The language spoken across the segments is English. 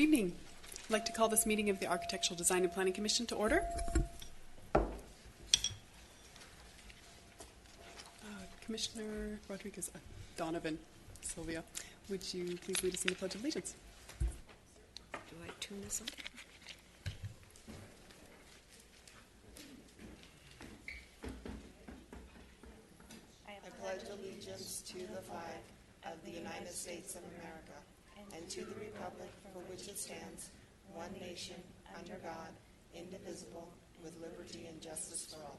evening. I'd like to call this meeting of the Architectural Design and Planning Commission to order. Commissioner Rodriguez, Donovan, Sylvia, would you please lead us in the Pledge of Allegiance? Do I tune this on? I pledge allegiance to the flag of the United States of America and to the republic for which it stands, one nation, under God, indivisible, with liberty and justice for all.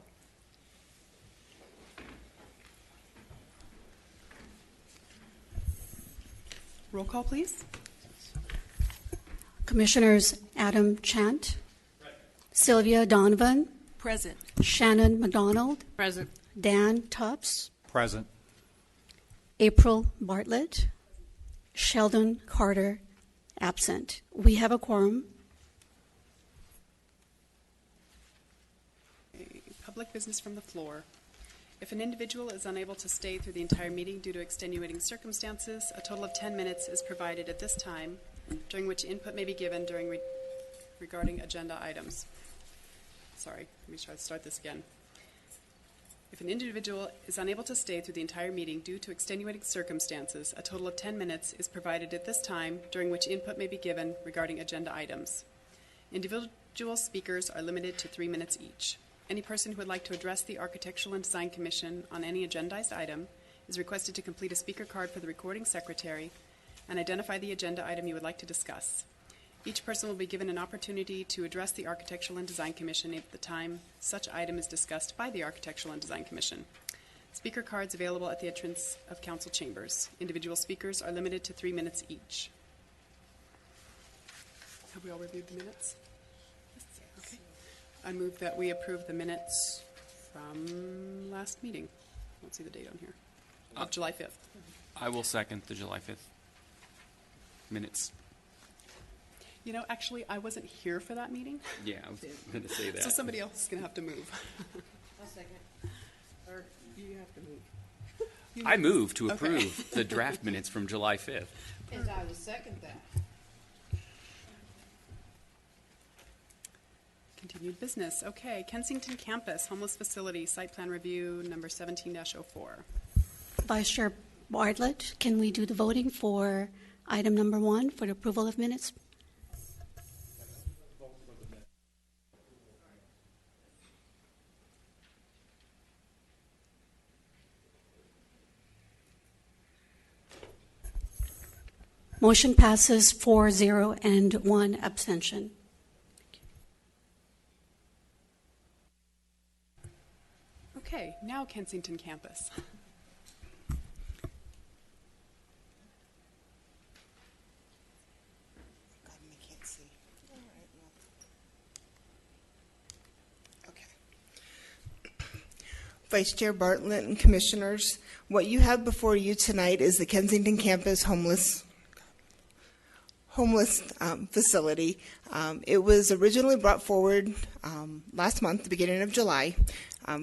Roll call, please. Commissioners Adam Chant, Sylvia Donovan, Present. Shannon McDonald, Present. Dan Tubbs, Present. April Bartlett, Sheldon Carter, absent. We have a quorum. Public business from the floor. If an individual is unable to stay through the entire meeting due to extenuating circumstances, a total of 10 minutes is provided at this time, during which input may be given regarding agenda items. Sorry, let me try to start this again. If an individual is unable to stay through the entire meeting due to extenuating circumstances, a total of 10 minutes is provided at this time, during which input may be given regarding agenda items. Individual speakers are limited to 3 minutes each. Any person who would like to address the Architectural and Design Commission on any agendized item is requested to complete a speaker card for the recording secretary and identify the agenda item you would like to discuss. Each person will be given an opportunity to address the Architectural and Design Commission at the time such item is discussed by the Architectural and Design Commission. Speaker cards available at the entrance of council chambers. Individual speakers are limited to 3 minutes each. Have we all reviewed the minutes? Okay. I move that we approve the minutes from last meeting. I don't see the date on here. Of July 5th. I will second the July 5th minutes. You know, actually, I wasn't here for that meeting, Yeah, I was going to say that. so somebody else is going to have to move. I'll second. Or you have to move. I move to Okay. approve the draft minutes from July 5th. And I will second that. Continued business. Okay, Kensington Campus, homeless facility, site plan review number 17-04. Vice Chair Bartlett, can we do the voting for item number 1 for the approval of minutes? Motion passes 4-0 and 1 abstention. Okay, now Kensington Campus. God, I can't see. All right, well. Okay. Vice Chair Bartlett and Commissioners, what you have before you tonight is the Kensington Campus homeless facility. It was originally brought forward last month, the beginning of July,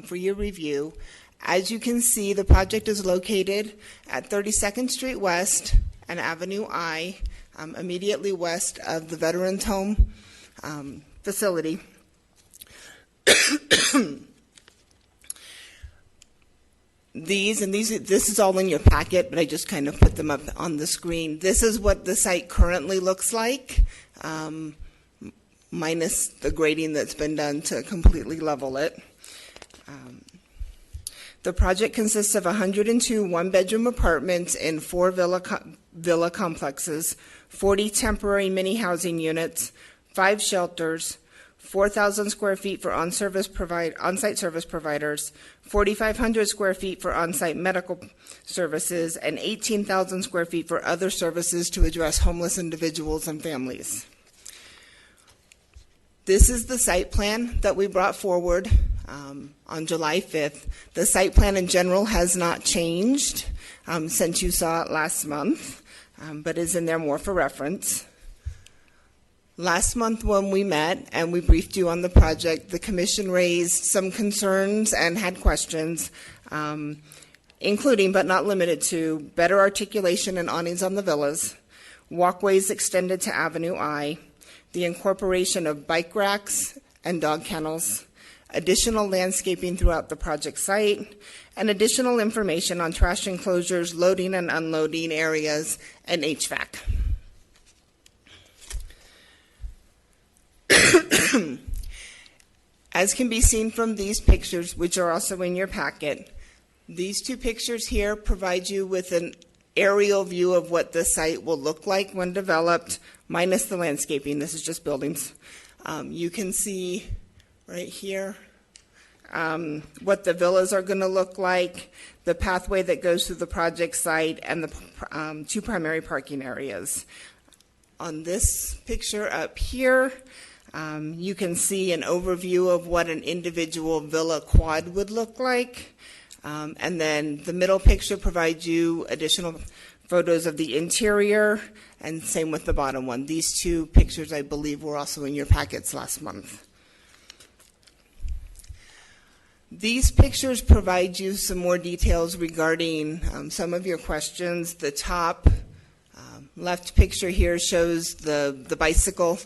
for your review. As you can see, the project is located at 32nd Street West and Avenue I, immediately west of the Veterans Home facility. This is all in your packet, but I just kind of put them up on the screen. This is what the site currently looks like, minus the grading that's been done to completely level it. The project consists of 102 one-bedroom apartments in 4 villa complexes, 40 temporary mini-housing units, 5 shelters, 4,000 square feet for on-site service providers, 4,500 square feet for on-site medical services, and 18,000 square feet for other services to address homeless individuals and families. This is the site plan that we brought forward on July 5th. The site plan in general has not changed since you saw it last month, but is in there more for reference. Last month when we met and we briefed you on the project, the Commission raised some concerns and had questions, including but not limited to better articulation and awnings on the villas, walkways extended to Avenue I, the incorporation of bike racks and dog kennels, additional landscaping throughout the project site, and additional information on trash enclosures, loading and unloading areas, and HVAC. As can be seen from these pictures, which are also in your packet, these two pictures here provide you with an aerial view of what the site will look like when developed, minus the landscaping. This is just buildings. You can see right here what the villas are going to look like, the pathway that goes through the project site, and the two primary parking areas. On this picture up here, you can see an overview of what an individual villa quad would look like. And then the middle picture provides you additional photos of the interior, and same with the bottom one. These two pictures, I believe, were also in your packets last month. These pictures provide you some more details regarding some of your questions. The top left picture here shows the bicycle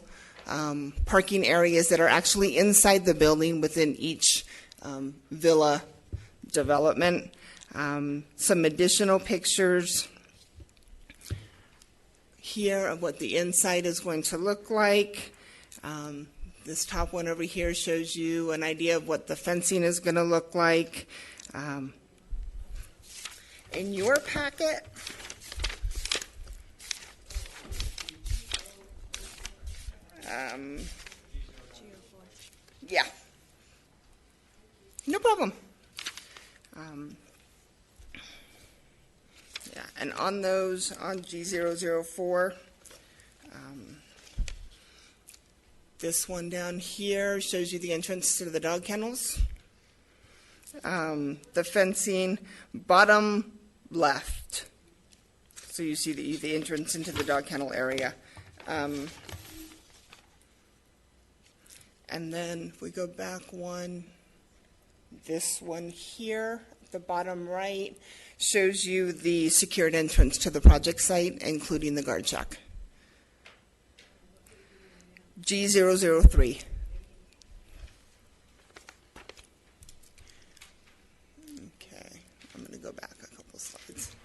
parking areas that are actually inside the building within each villa development. Some additional pictures here of what the inside is going to look like. This top one over here shows you an idea of what the fencing is going to look like. In your packet, yeah, no problem. Yeah, and on those, on G004, this one down here shows you the entrance to the dog kennels. The fencing, bottom left. So you see the entrance into the dog kennel area. And then if we go back one, this one here, the bottom right, shows you the secured entrance to the project site, including the guard shack. G003. Okay, I'm going to go back a couple slides.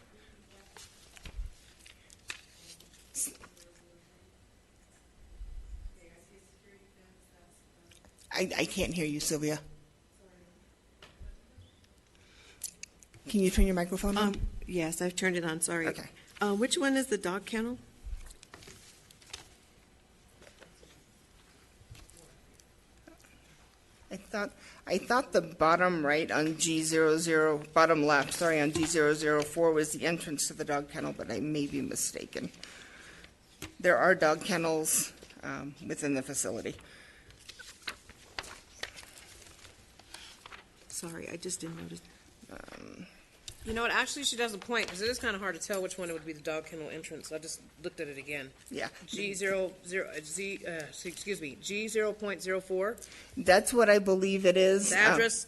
I can't hear you, Sylvia. Can you turn your microphone on? Yes, I've turned it on, sorry. Okay. Which one is the dog kennel? I thought the bottom right on G00, bottom left, sorry, on G004 was the entrance to the dog kennel, but I may be mistaken. There are dog kennels within the facility. Sorry, I just didn't notice. You know what, actually, she does a point, because it is kind of hard to tell which one it would be the dog kennel entrance. I just looked at it again. Yeah. G0.04. That's what I believe it is. The address,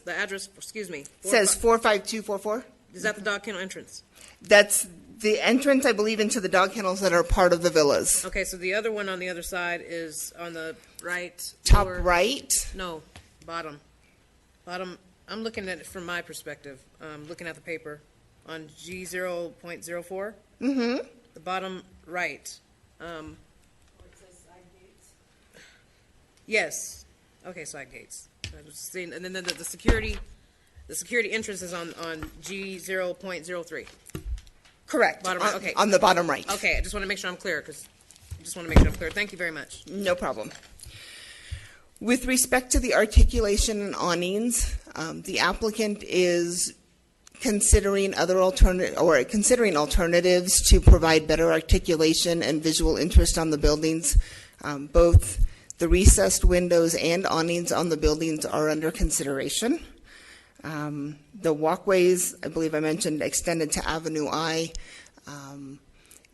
excuse me. Says 45244. Is that the dog kennel entrance? That's the entrance, I believe, into the dog kennels that are part of the villas. Okay, so the other one on the other side is on the right. Top lower- right. No, bottom. Bottom, I'm looking at it from my perspective. Looking at the paper on G0.04. Mm-hmm. The bottom right. Yes. Okay, side gates. I was seeing, and then the security entrance is on G0.03. Correct. Bottom right, okay. On the bottom right. Okay, I just want to make sure I'm clear, because I just want to make sure I'm clear. Thank you very much. No problem. With respect to the articulation and awnings, the applicant is considering alternatives to provide better articulation and visual interest on the buildings. Both the recessed windows and awnings on the buildings are under consideration. The walkways, I believe I mentioned, extended to Avenue I.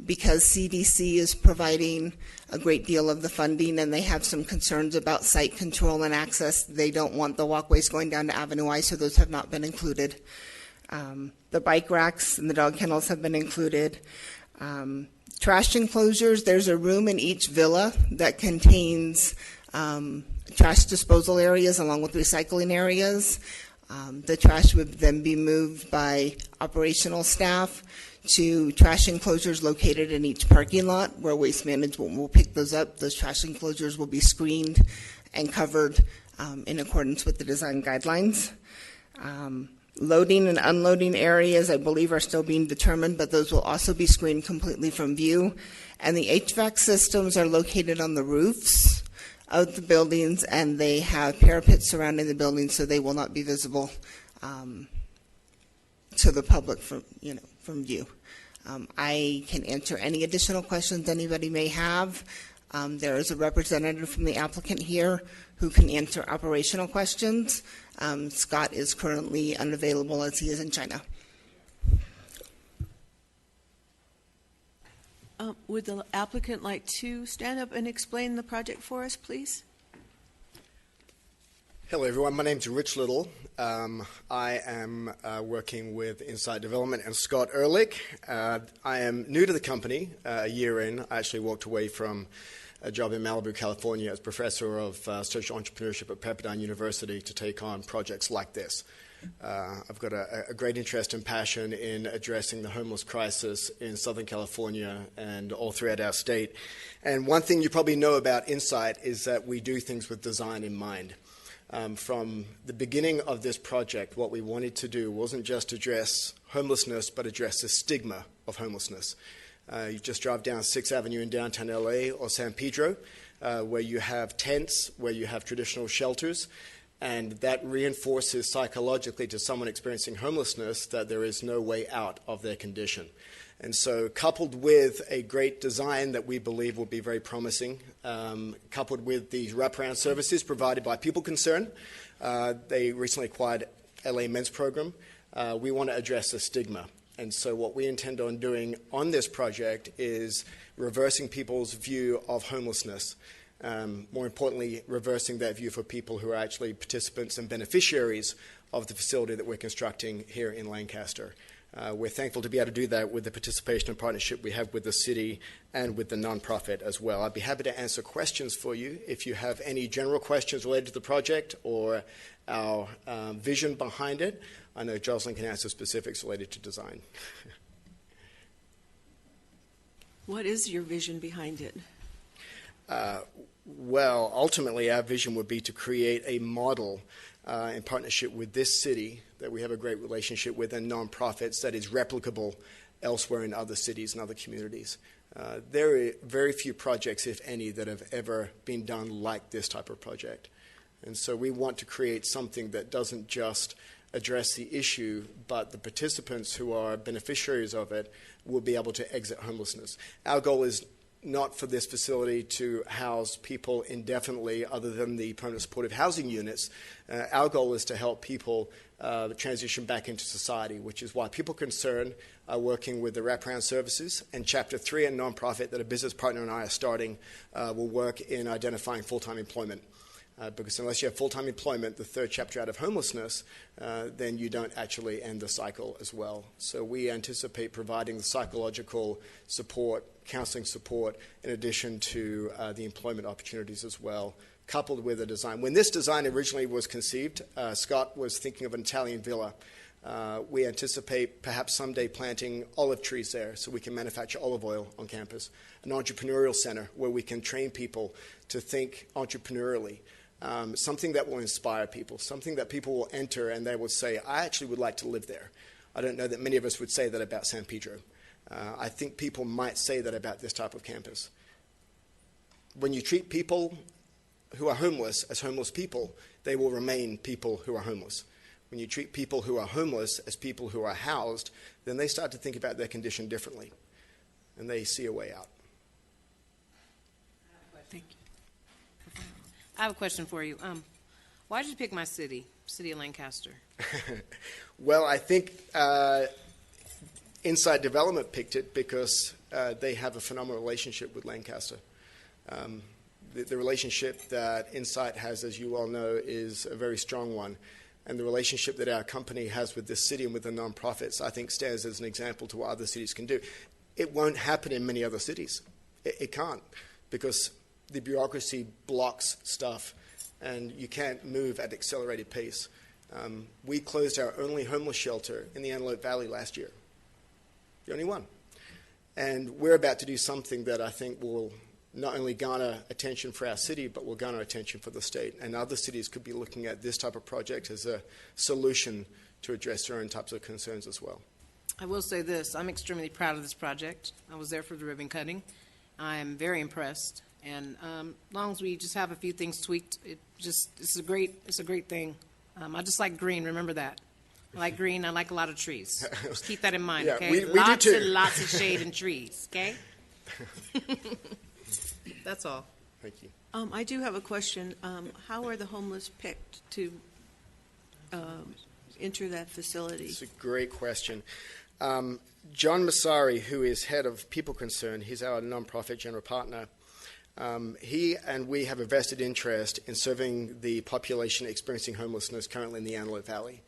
Because CDC is providing a great deal of the funding and they have some concerns about site control and access, they don't want the walkways going down to Avenue I, so those have not been included. The bike racks and the dog kennels have been included. Trash enclosures, there's a room in each villa that contains trash disposal areas along with recycling areas. The trash would then be moved by operational staff to trash enclosures located in each parking lot where Waste Management will pick those up. Those trash enclosures will be screened and covered in accordance with the design guidelines. Loading and unloading areas, I believe, are still being determined, but those will also be screened completely from view. And the HVAC systems are located on the roofs of the buildings, and they have parapets surrounding the buildings, so they will not be visible to the public from view. I can answer any additional questions anybody may have. There is a representative from the applicant here who can answer operational questions. Scott is currently unavailable as he is in China. Would the applicant like to stand up and explain the project for us, please? Hello, everyone. My name's Rich Little. I am working with Insight Development and Scott Ehrlich. I am new to the company, a year in. I actually walked away from a job in Malibu, California as professor of social entrepreneurship at Pepperdine University to take on projects like this. I've got a great interest and passion in addressing the homeless crisis in Southern California and all throughout our state. And one thing you probably know about Insight is that we do things with design in mind. From the beginning of this project, what we wanted to do wasn't just address homelessness, but address the stigma of homelessness. You just drive down 6th Avenue in downtown LA or San Pedro, where you have tents, where you have traditional shelters, and that reinforces psychologically to someone experiencing homelessness that there is no way out of their condition. And so coupled with a great design that we believe will be very promising, coupled with these wraparound services provided by People Concern, they recently acquired LA Men's Program, we want to address the stigma. And so what we intend on doing on this project is reversing people's view of homelessness. More importantly, reversing that view for people who are actually participants and beneficiaries of the facility that we're constructing here in Lancaster. We're thankful to be able to do that with the participation and partnership we have with the city and with the nonprofit as well. I'd be happy to answer questions for you if you have any general questions related to the project or our vision behind it. I know Jocelyn can answer specifics related to design. What is your vision behind it? Well, ultimately, our vision would be to create a model in partnership with this city that we have a great relationship with and nonprofits that is replicable elsewhere in other cities and other communities. There are very few projects, if any, that have ever been done like this type of project. And so we want to create something that doesn't just address the issue, but the participants who are beneficiaries of it will be able to exit homelessness. Our goal is not for this facility to house people indefinitely other than the permanent supportive housing units. Our goal is to help people transition back into society, which is why People Concern are working with the wraparound services, and Chapter 3, a nonprofit that a business partner and I are starting, will work in identifying full-time employment. Because unless you have full-time employment, the third chapter out of homelessness, then you don't actually end the cycle as well. So we anticipate providing the psychological support, counseling support, in addition to the employment opportunities as well, coupled with a design. When this design originally was conceived, Scott was thinking of an Italian villa. We anticipate perhaps someday planting olive trees there so we can manufacture olive oil on campus, an entrepreneurial center where we can train people to think entrepreneurially. Something that will inspire people, something that people will enter and they will say, I actually would like to live there. I don't know that many of us would say that about San Pedro. I think people might say that about this type of campus. When you treat people who are homeless as homeless people, they will remain people who are homeless. When you treat people who are homeless as people who are housed, then they start to think about their condition differently, and they see a way out. Thank you. I have a question for you. Why did you pick my city of Lancaster? Well, I think Insight Development picked it because they have a phenomenal relationship with Lancaster. The relationship that Insight has, as you all know, is a very strong one. and the relationship that our company has with this city and with the nonprofits, I think stands as an example to what other cities can do. It won't happen in many other cities. It can't, because the bureaucracy blocks stuff and you can't move at accelerated pace. We closed our only homeless shelter in the Antelope Valley last year, the only one. And we're about to do something that I think will not only garner attention for our city, but will garner attention for the state. And other cities could be looking at this type of project as a solution to address their own types of concerns as well. I will say this, I'm extremely proud of this project. I was there for the ribbon cutting. I am very impressed. And as long as we just have a few things tweaked, it's a great thing. I just like green, remember that. I like green, I like a lot of trees. Just keep that in mind, Yeah, okay? we do Lots too. and lots of shade and trees, okay? That's all. Thank you. I do have a question. How are the homeless picked to enter that facility? It's a great question. John Massari, who is head of People Concern, he's our nonprofit general partner. He and we have a vested interest in serving the population experiencing homelessness currently in the Antelope Valley.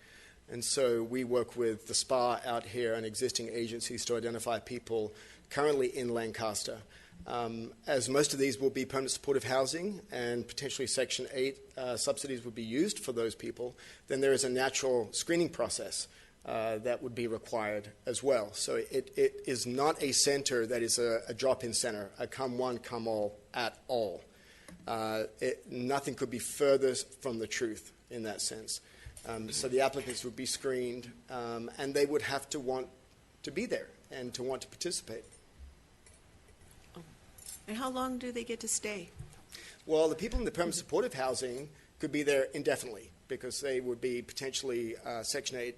And so we work with the SPA out here and existing agencies to identify people currently in Lancaster. As most of these will be permanent supportive housing and potentially Section 8 subsidies would be used for those people, then there is a natural screening process that would be required as well. So it is not a center that is a drop-in center, a come one, come all at all. Nothing could be further from the truth in that sense. So the applicants would be screened, and they would have to want to be there and to want to participate. And how long do they get to stay? Well, the people in the permanent supportive housing could be there indefinitely because they would be potentially Section 8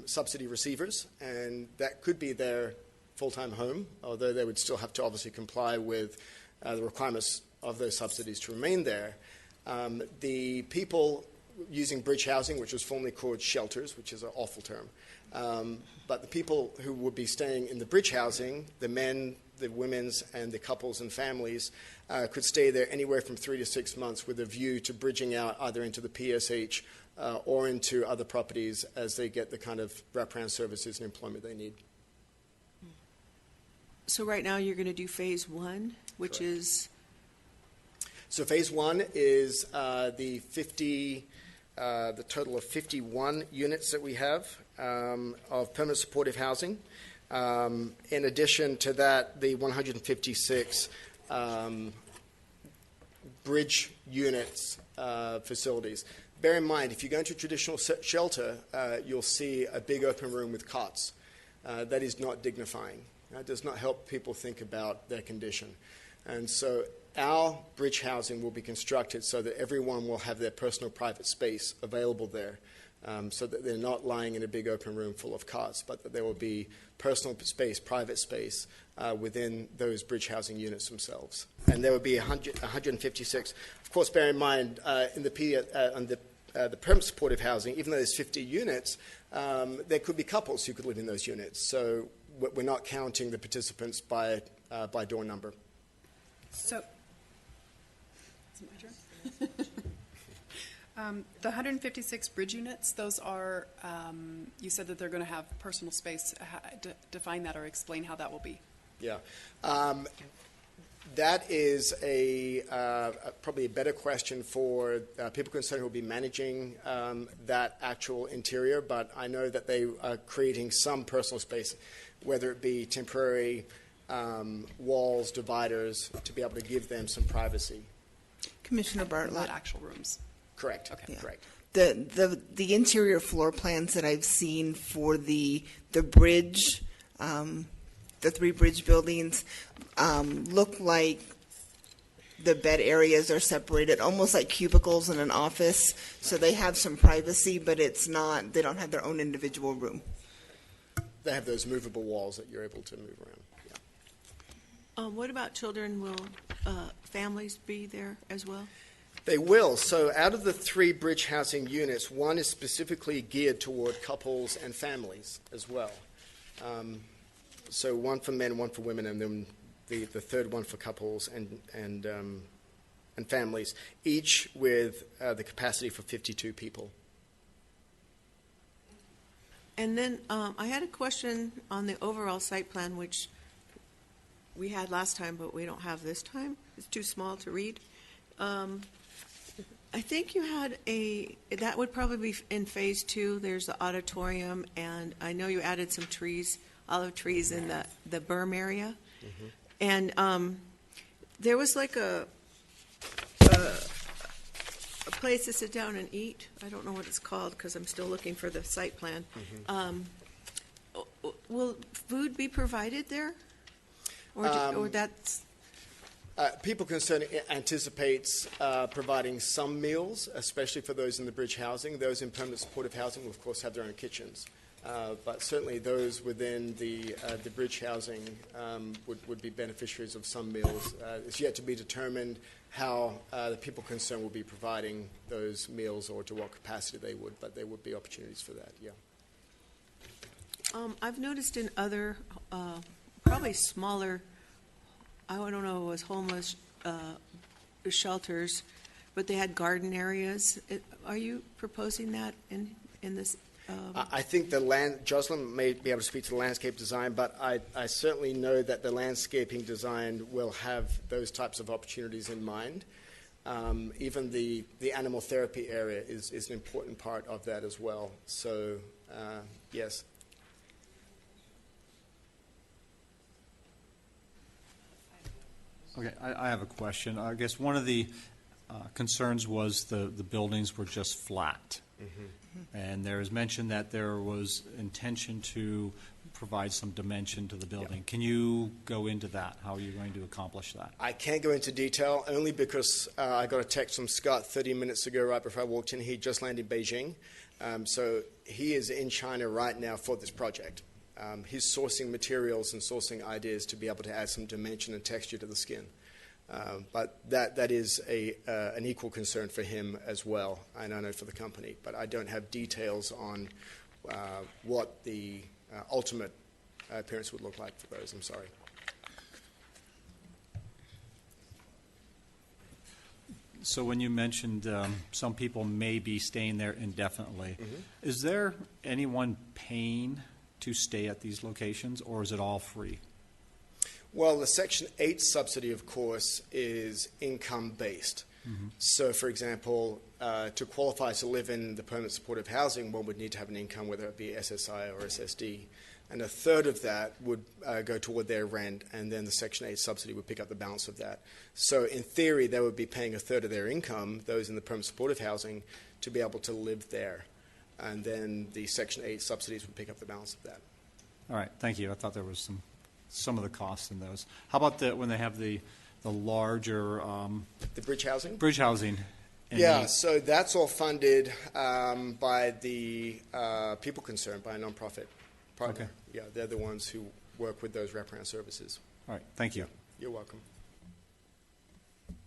subsidy receivers, and that could be their full-time home, although they would still have to obviously comply with the requirements of those subsidies to remain there. The people using bridge housing, which was formerly called shelters, which is an awful term, but the people who would be staying in the bridge housing, the men, the women's, and the couples and families, could stay there anywhere from 3 to 6 months with a view to bridging out either into the PSH or into other properties as they get the kind of wraparound services and employment they need. So right now you're going to do phase 1, which Correct. is So phase 1 is the total of 51 units that we have of permanent supportive housing. In addition to that, the 156 bridge units facilities. Bear in mind, if you go into a traditional shelter, you'll see a big open room with cots. That is not dignifying. That does not help people think about their condition. And so our bridge housing will be constructed so that everyone will have their personal private space available there, so that they're not lying in a big open room full of cots, but that there will be personal space, private space within those bridge housing units themselves. And there will be 156. Of course, bear in mind, in the permanent supportive housing, even though there's 50 units, there could be couples who could live in those units. So we're not counting the participants by door number. So, is it my turn? The 156 bridge units, those are, you said that they're going to have personal space. Define that or explain how that will be. Yeah. That is probably a better question for People Concerned who will be managing that actual interior, but I know that they are creating some personal space, whether it be temporary walls, dividers, to be able to give them some privacy. Commissioner Bartlett. Not actual rooms. Correct. Okay. Yeah. Correct. The interior floor plans that I've seen for the bridge, the 3 bridge buildings, look like the bed areas are separated, almost like cubicles in an office. So they have some privacy, but it's not. They don't have their own individual room. They have those movable walls that you're able to move around. Yeah. what about children? Will families be there as well? They will. So out of the 3 bridge housing units, 1 is specifically geared toward couples and families as well. So 1 for men, 1 for women, and then the third one for couples and families, each with the capacity for 52 people. And then I had a question on the overall site plan, which we had last time, but we don't have this time. It's too small to read. I think you had that would probably be in phase 2. There's the auditorium, and I know you added some trees, olive trees in the berm area. And there was like a place to sit down and eat. I don't know what it's called because I'm still looking for the site plan. Will food be provided there? Or that's... People Concerned anticipates providing some meals, especially for those in the bridge housing. Those in permanent supportive housing will, of course, have their own kitchens. But certainly those within the bridge housing would be beneficiaries of some meals. It's yet to be determined how the People Concerned will be providing those meals or to what capacity they would, but there would be opportunities for that, yeah. I've noticed in other, probably smaller, I don't know if it was homeless shelters, but they had garden areas. Are you proposing that in this? I think Jocelyn may be able to speak to the landscape design, but I certainly know that the landscaping design will have those types of opportunities in mind. Even the animal therapy area is an important part of that as well. So, yes. Okay, I have a question. I guess one of the concerns was the buildings were just flat. And there is mention that there was intention to provide some dimension to the building. Yeah. Can you go into that? How are you going to accomplish that? I can't go into detail only because I got a text from Scott 30 minutes ago right before I walked in. He just landed in Beijing. So he is in China right now for this project. He's sourcing materials and sourcing ideas to be able to add some dimension and texture to the skin. But that is an equal concern for him as well, and I know for the company. But I don't have details on what the ultimate appearance would look like for those. I'm sorry. So when you mentioned some people may be staying there indefinitely, is there anyone paying to stay at these locations, or is it all free? Well, the Section 8 subsidy, of course, is income-based. So, for example, to qualify to live in the permanent supportive housing, one would need to have an income, whether it be SSI or SSD. And a third of that would go toward their rent, and then the Section 8 subsidy would pick up the balance of that. So, in theory, they would be paying a third of their income, those in the permanent supportive housing, to be able to live there. And then the Section 8 subsidies would pick up the balance of that. All right, thank you. I thought there was some of the costs in those. How about when they have the larger The bridge housing? bridge housing? Yeah, so that's all funded by the People Concerned, by a nonprofit partner. Okay. Yeah, they're the ones who work with those wraparound services. All right, thank you. You're welcome.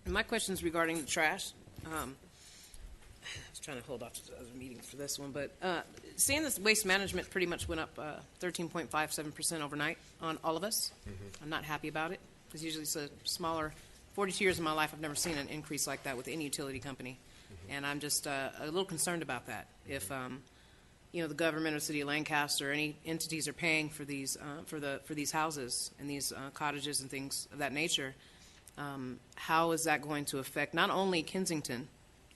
My question's regarding the trash. I was trying to hold off to the other meetings for this one, but seeing this waste management pretty much went up 13.57% overnight on all of us. I'm not happy about it, because usually it's a smaller, 42 years of my life, I've never seen an increase like that with any utility company. And I'm just a little concerned about that. If the government or city of Lancaster or any entities are paying for these for these houses and these cottages and things of that nature, how is that going to affect not only Kensington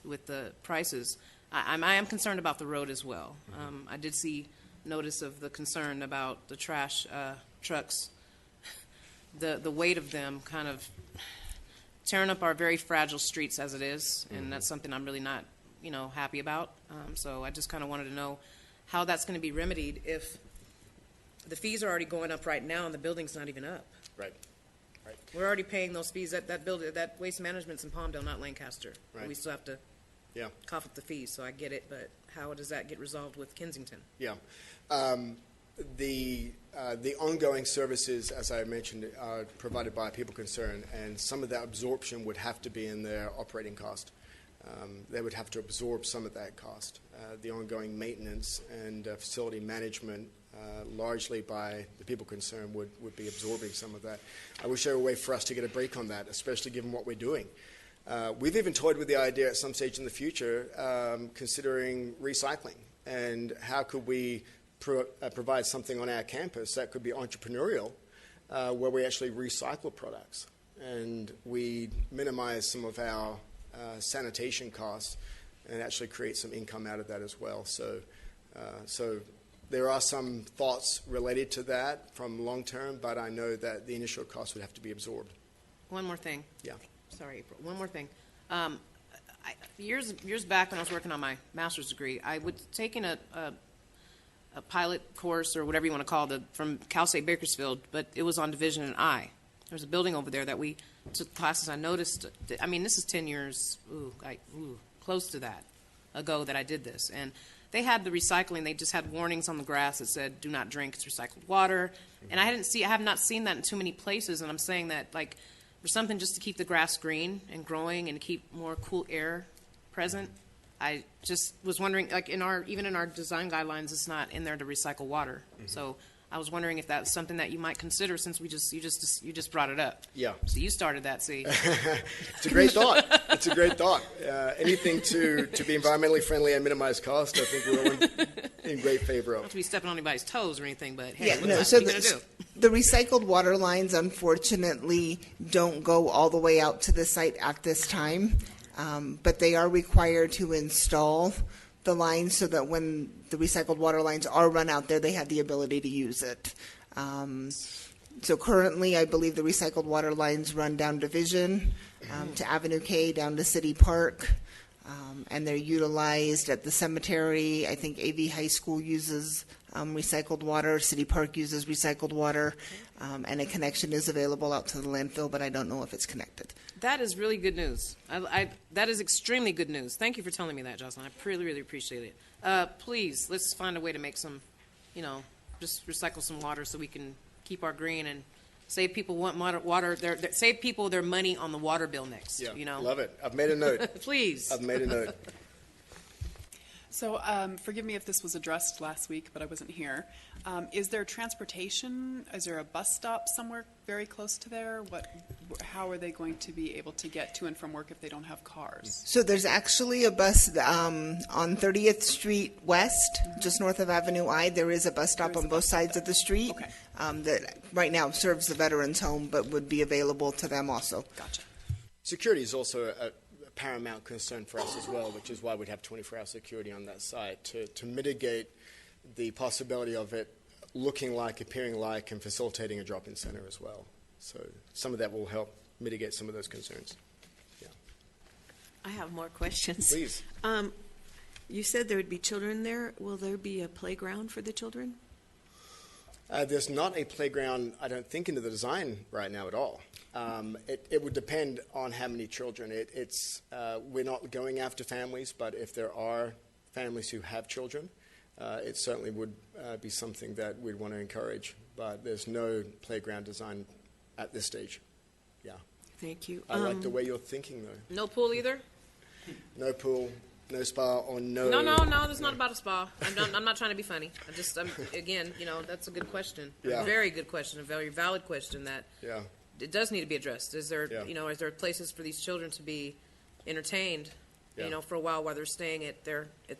with the prices? I am concerned about the road as well. I did see notice of the concern about the trash trucks, the weight of them kind of tearing up our very fragile streets as it is, and that's something I'm really not, happy about. So I just kind of wanted to know how that's going to be remedied if the fees are already going up right now and the building's not even up. Right. We're already paying those fees. That waste management's in Palmdale, not Lancaster. Right. We still have to Yeah. cough up the fees, so I get it, but how does that get resolved with Kensington? Yeah. The ongoing services, as I mentioned, are provided by People Concerned, and some of that absorption would have to be in their operating cost. They would have to absorb some of that cost. The ongoing maintenance and facility management, largely by the People Concerned, would be absorbing some of that. I wish there were a way for us to get a break on that, especially given what we're doing. We've even toyed with the idea at some stage in the future, considering recycling, and how could we provide something on our campus that could be entrepreneurial, where we actually recycle products and we minimize some of our sanitation costs and actually create some income out of that as well. So there are some thoughts related to that from long term, but I know that the initial cost would have to be absorbed. One more thing. Yeah. Sorry, April. One more thing. Years back when I was working on my master's degree, I was taking a pilot course or whatever you want to call it from Cal State Bakersfield, but it was on Division and I. There's a building over there that we took classes. I noticed. I mean, this is 10 years, close to that ago that I did this, and they had the recycling. They just had warnings on the grass that said, "Do not drink. It's recycled water." And I have not seen that in too many places. And I'm saying that like for something just to keep the grass green and growing and keep more cool air present. I just was wondering, like even in our design guidelines, it's not in there to recycle water. So I was wondering if that's something that you might consider since you just brought it up. Yeah. So you started that, see? It's a great thought. It's a great thought. Anything to be environmentally friendly and minimize cost, I think we're all in great favor of. Not to be stepping on anybody's toes or anything, but hey, Yeah, what no, are so you going to do? the recycled water lines unfortunately don't go all the way out to the site at this time, but they are required to install the lines so that when the recycled water lines are run out there, they have the ability to use it. So currently, I believe the recycled water lines run down Division to Avenue K, down to City Park, and they're utilized at the cemetery. I think AV High School uses recycled water, City Park uses recycled water, and a connection is available out to the landfill, but I don't know if it's connected. That is really good news. That is extremely good news. Thank you for telling me that, Jocelyn. I really, really appreciate it. Please, let's find a way to make some, just recycle some water so we can keep our green and save people water. Save people their money on the water bill next. Yeah, love it. I've made a note. Please. I've made a note. So forgive me if this was addressed last week, but I wasn't here. Is there transportation? Is there a bus stop somewhere very close to there? How are they going to be able to get to and from work if they don't have cars? So there's actually a bus on 30th Street West, just north of Avenue I. There is a bus stop on both sides of the street Okay. that right now serves the Veterans Home, but would be available to them also. Gotcha. Security is also a paramount concern for us as well, which is why we'd have 24-hour security on that site to mitigate the possibility of it looking like, appearing like, and facilitating a drop-in center as well. So some of that will help mitigate some of those concerns. Yeah. I have more questions. Please. You said there would be children there. Will there be a playground for the children? There's not a playground, I don't think, into the design right now at all. It would depend on how many children. We're not going after families, but if there are families who have children, it certainly would be something that we'd want to encourage. But there's no playground design at this stage. Yeah. Thank you. I like the way you're thinking, though. No pool either? No pool, no spa, or no... No, this is not about a spa. I'm not trying to be funny. Again, that's a good question. Yeah. A very good question, a very valid question that Yeah. it does need to be addressed. Is there, Yeah. is there places for these children to be entertained, Yeah. for a while they're staying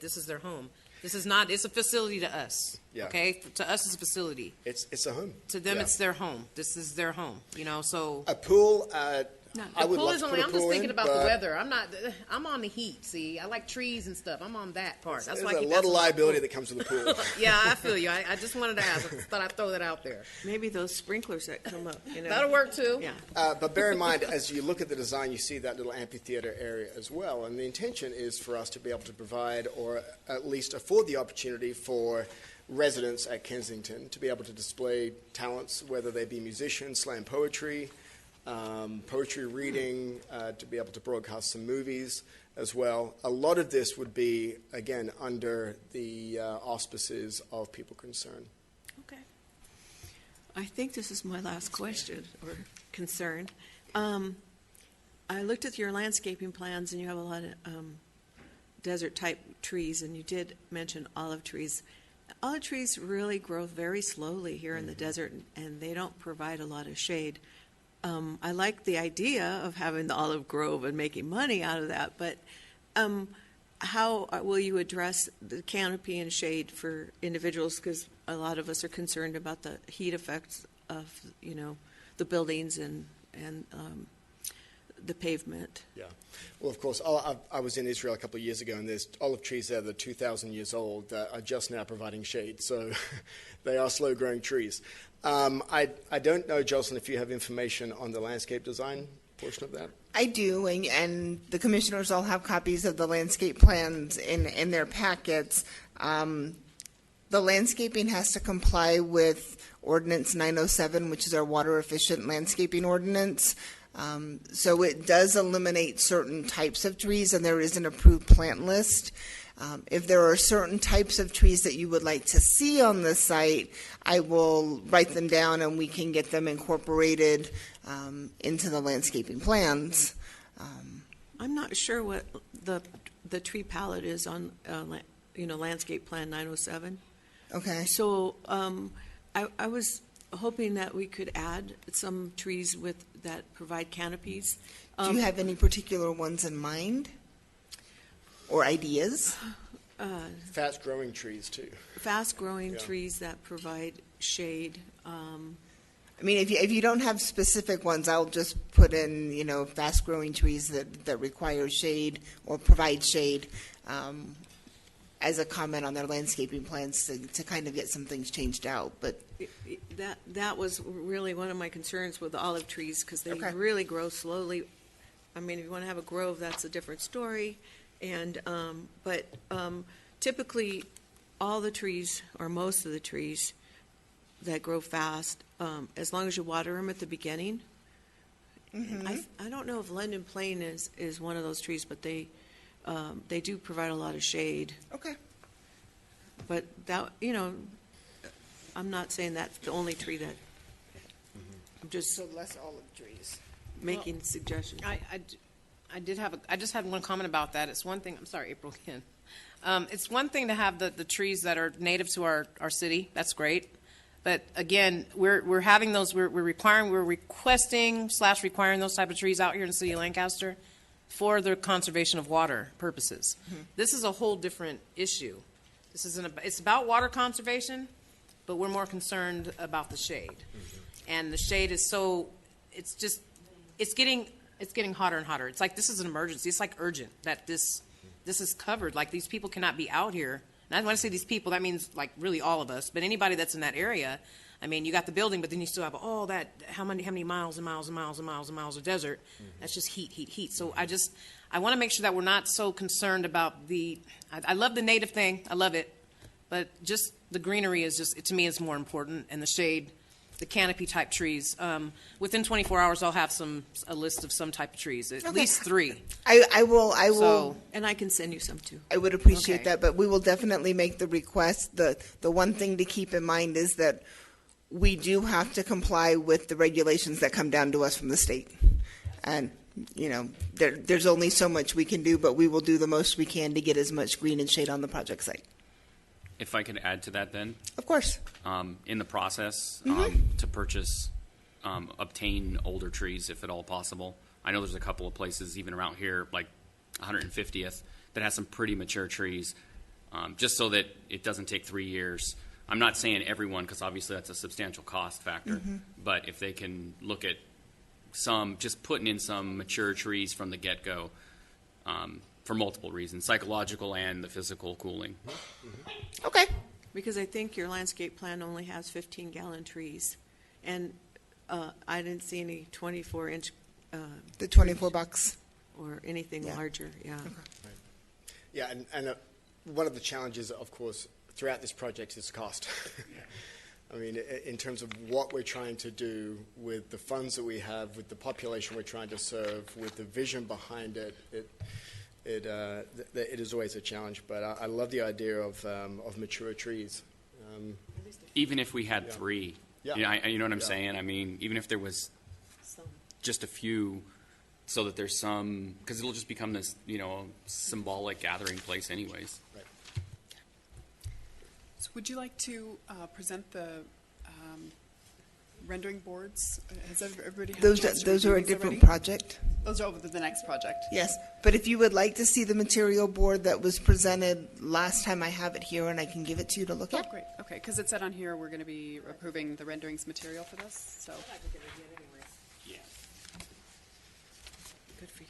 this is their home. This is not, it's a facility to us. Yeah. Okay? To us, it's a facility. It's a home. To them, Yeah. it's their home. This is their home, so. A pool, I The would pool love is to only, put a I'm just pool thinking in, about the but weather. I'm on the heat, see? I like trees and stuff. I'm on that part. That's There's why I a keep lot of asking about liability pool. that comes with the pool. Yeah, I feel you. I just wanted to ask. I thought I'd throw that out there. Maybe those sprinklers that come up. That'll work too. Yeah. But bear in mind, as you look at the design, you see that little amphitheater area as well. And the intention is for us to be able to provide, or at least afford the opportunity for residents at Kensington to be able to display talents, whether they be musicians, slam poetry, poetry reading, to be able to broadcast some movies as well. A lot of this would be, again, under the auspices of People Concern. Okay. I think this is my last question or concern. I looked at your landscaping plans, and you have a lot of desert-type trees, and you did mention olive trees. Olive trees really grow very slowly here in the desert, and they don't provide a lot of shade. I like the idea of having the olive grove and making money out of that, but how will you address the canopy and shade for individuals? Because a lot of us are concerned about the heat effects of, the buildings and the pavement. Yeah. Well, of course, I was in Israel a couple of years ago, and there's olive trees there that are 2,000 years old that are just now providing shade. So they are slow-growing trees. I don't know, Jocelyn, if you have information on the landscape design portion of that. I do, and the commissioners all have copies of the landscape plans in their packets. The landscaping has to comply with Ordinance 907, which is our water-efficient landscaping ordinance. So it does eliminate certain types of trees, and there is an approved plant list. If there are certain types of trees that you would like to see on the site, I will write them down and we can get them incorporated into the landscaping plans. I'm not sure what the tree palette is on, Landscape Plan 907. Okay. So I was hoping that we could add some trees that provide canopies. Do you have any particular ones in mind or ideas? Fast-growing trees, too. Fast-growing Yeah. trees that provide shade. I mean, if you don't have specific ones, I'll just put in, fast-growing trees that require shade or provide shade as a comment on their landscaping plans to kind of get some things changed out. But That was really one of my concerns with the olive trees, because they Okay. really grow slowly. I mean, if you want to have a grove, that's a different story. And but typically, all the trees, or most of the trees that grow fast, as long as you water them at the beginning. I don't know if London Plain is one of those trees, but they do provide a lot of shade. okay. But that, I'm not saying that's the only tree that, I'm just So less olive trees. making suggestions. I just had one comment about that. It's one thing, I'm sorry, April, again. It's one thing to have the trees that are native to our city. That's great. But again, we're having those, we're requesting / requiring those type of trees out here in the city of Lancaster for the conservation of water purposes. This is a whole different issue. It's about water conservation, but we're more concerned about the shade. And the shade is it's getting hotter and hotter. It's like this is an emergency. It's like urgent that this is covered. Like these people cannot be out here. And when I say these people, that means like really all of us. But anybody that's in that area, I mean, you got the building, but then you still have how many miles and miles and miles and miles and miles of desert. That's just heat. So I want to make sure that we're not so concerned about I love the native thing. I love it. But just the greenery is to me, is more important, and the shade, the canopy type trees. Within 24 hours, I'll have a list of some type of trees, at least 3. I will. So, And I can send you some too. I would appreciate Okay. that, but we will definitely make the request. The one thing to keep in mind is that we do have to comply with the regulations that come down to us from the state. And, there's only so much we can do, but we will do the most we can to get as much green and shade on the project site. If I could add to that then, Of course. in the process, to purchase, obtain older trees if at all possible. I know there's a couple of places even around here, like 150th, that has some pretty mature trees, just so that it doesn't take 3 years. I'm not saying everyone, because obviously that's a substantial cost factor, but if they can look at just putting in some mature trees from the get-go, for multiple reasons, psychological and the physical cooling. Okay. Because I think your landscape plan only has 15-gallon trees. And I didn't see any 24-inch The 24 bucks. or anything Yeah. larger, yeah. Yeah, and one of the challenges, of course, throughout this project is cost. I mean, in terms of what we're trying to do with the funds that we have, with the population we're trying to serve, with the vision behind it, it is always a challenge. But I love the idea of mature trees. Even if we had 3, Yeah. you know what I'm Yeah. saying? I mean, even if there was just a few, so that there's some, because it'll just become this, symbolic gathering place anyways. So would you like to present the rendering boards. Has everybody had a Those, chance to those review are a these different already? project. Those are over the next project. Yes, but if you would like to see the material board that was presented last time, I have it here and I can give it to you to look Oh, at. great. Okay, because it said on here we're going to be approving the renderings material for this, so. Yeah. Good for you.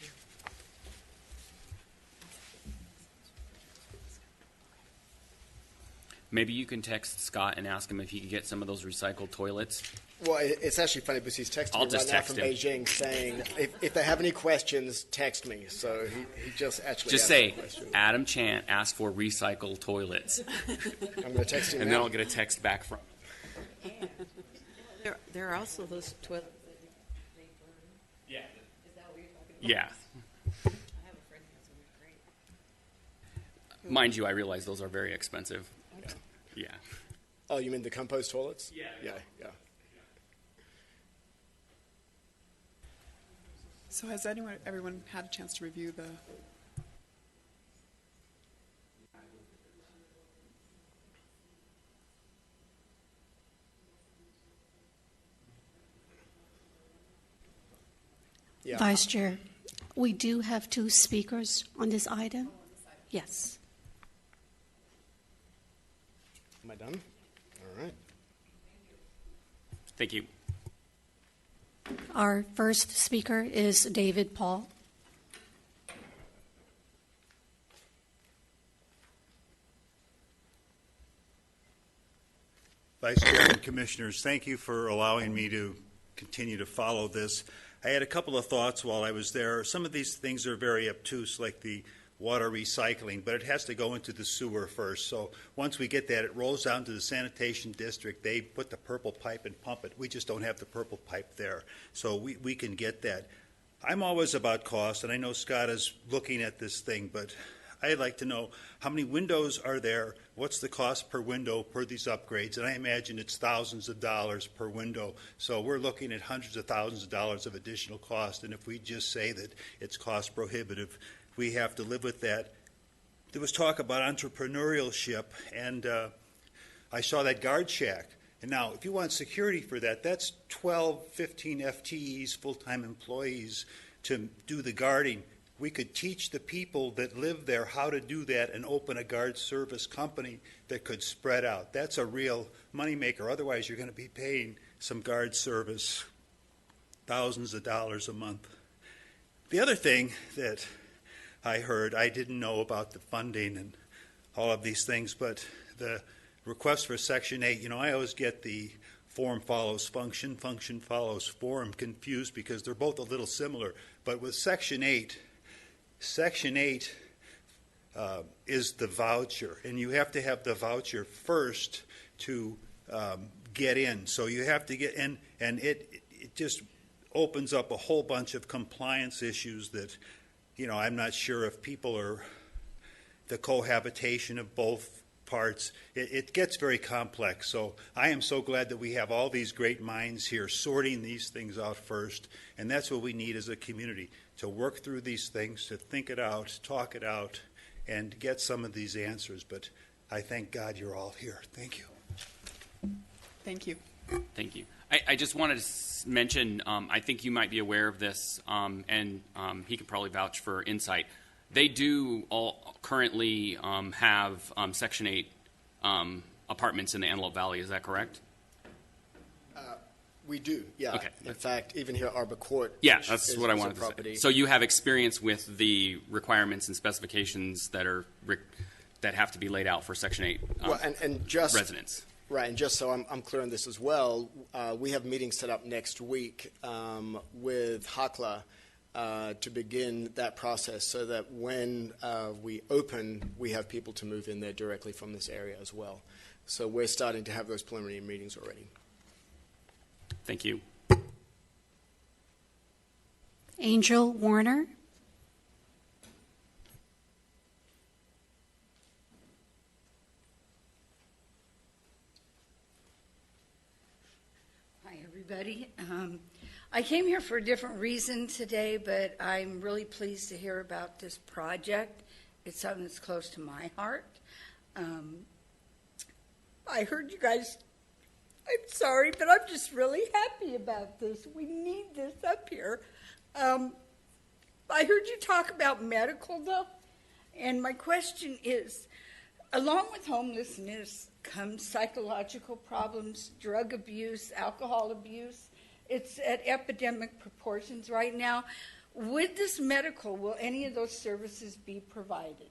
Maybe you can text Scott and ask him if he could get some of those recycled toilets. Well, it's actually funny because he's texting I'll me just right now text from him. Beijing saying, if they have any questions, text me. So he just actually Just asked say, a question. Adam Chant asked for recycled toilets, I'm going to text him and now. then I'll get a text back from him. There are also those toilets. Yeah. Yeah. Mind you, I realize those are very expensive. Yeah. Oh, you mean the compost toilets? Yeah. Yeah. So has everyone had a chance to review the? Yeah. Vice Chair, we do have 2 speakers on this item. Yes. Am I done? All right. Thank you. Our first speaker is David Paul. Vice Chair and Commissioners, thank you for allowing me to continue to follow this. I had a couple of thoughts while I was there. Some of these things are very obtuse, like the water recycling, but it has to go into the sewer first. So once we get that, it rolls down to the sanitation district. They put the purple pipe and pump it. We just don't have the purple pipe there. So we can get that. I'm always about cost, and I know Scott is looking at this thing, but I'd like to know how many windows are there, what's the cost per window per these upgrades, and I imagine it's thousands of dollars per window. So we're looking at hundreds of thousands of dollars of additional cost, and if we just say that it's cost prohibitive, we have to live with that. There was talk about entrepreneurship, and I saw that guard shack. And now, if you want security for that, that's 12, 15 FTEs, full-time employees, to do the guarding. We could teach the people that live there how to do that and open a guard service company that could spread out. That's a real moneymaker. Otherwise, you're going to be paying some guard service thousands of dollars a month. The other thing that I heard, I didn't know about the funding and all of these things, but the request for Section 8, I always get the form follows function, function follows form confused because they're both a little similar. But with Section 8 is the voucher, and you have to have the voucher first to get in. So you have to get in, and it just opens up a whole bunch of compliance issues that, I'm not sure if people are the cohabitation of both parts. It gets very complex. So I am so glad that we have all these great minds here sorting these things out first, and that's what we need as a community, to work through these things, to think it out, talk it out, and get some of these answers. But I thank God you're all here. Thank you. Thank you. Thank you. I just wanted to mention, I think you might be aware of this, and he could probably vouch for Insight. They do all currently have Section 8 apartments in the Antelope Valley. Is that correct? We do, yeah. Okay. In fact, even here at Arbor Court. Yeah, which that's is what I a wanted to property. say. So you have experience with the requirements and specifications that have to be laid out for Section 8 Well, and just residents. Right, and just so I'm clear on this as well, we have meetings set up next week with HACLA to begin that process so that when we open, we have people to move in there directly from this area as well. So we're starting to have those preliminary meetings already. Thank you. Angel Warner. Hi, everybody. I came here for a different reason today, but I'm really pleased to hear about this project. It's something that's close to my heart. I heard you guys I'm sorry, but I'm just really happy about this. We need this up here. I heard you talk about medical, though, and my question is, along with homelessness comes psychological problems, drug abuse, alcohol abuse. It's at epidemic proportions right now. With this medical, will any of those services be provided?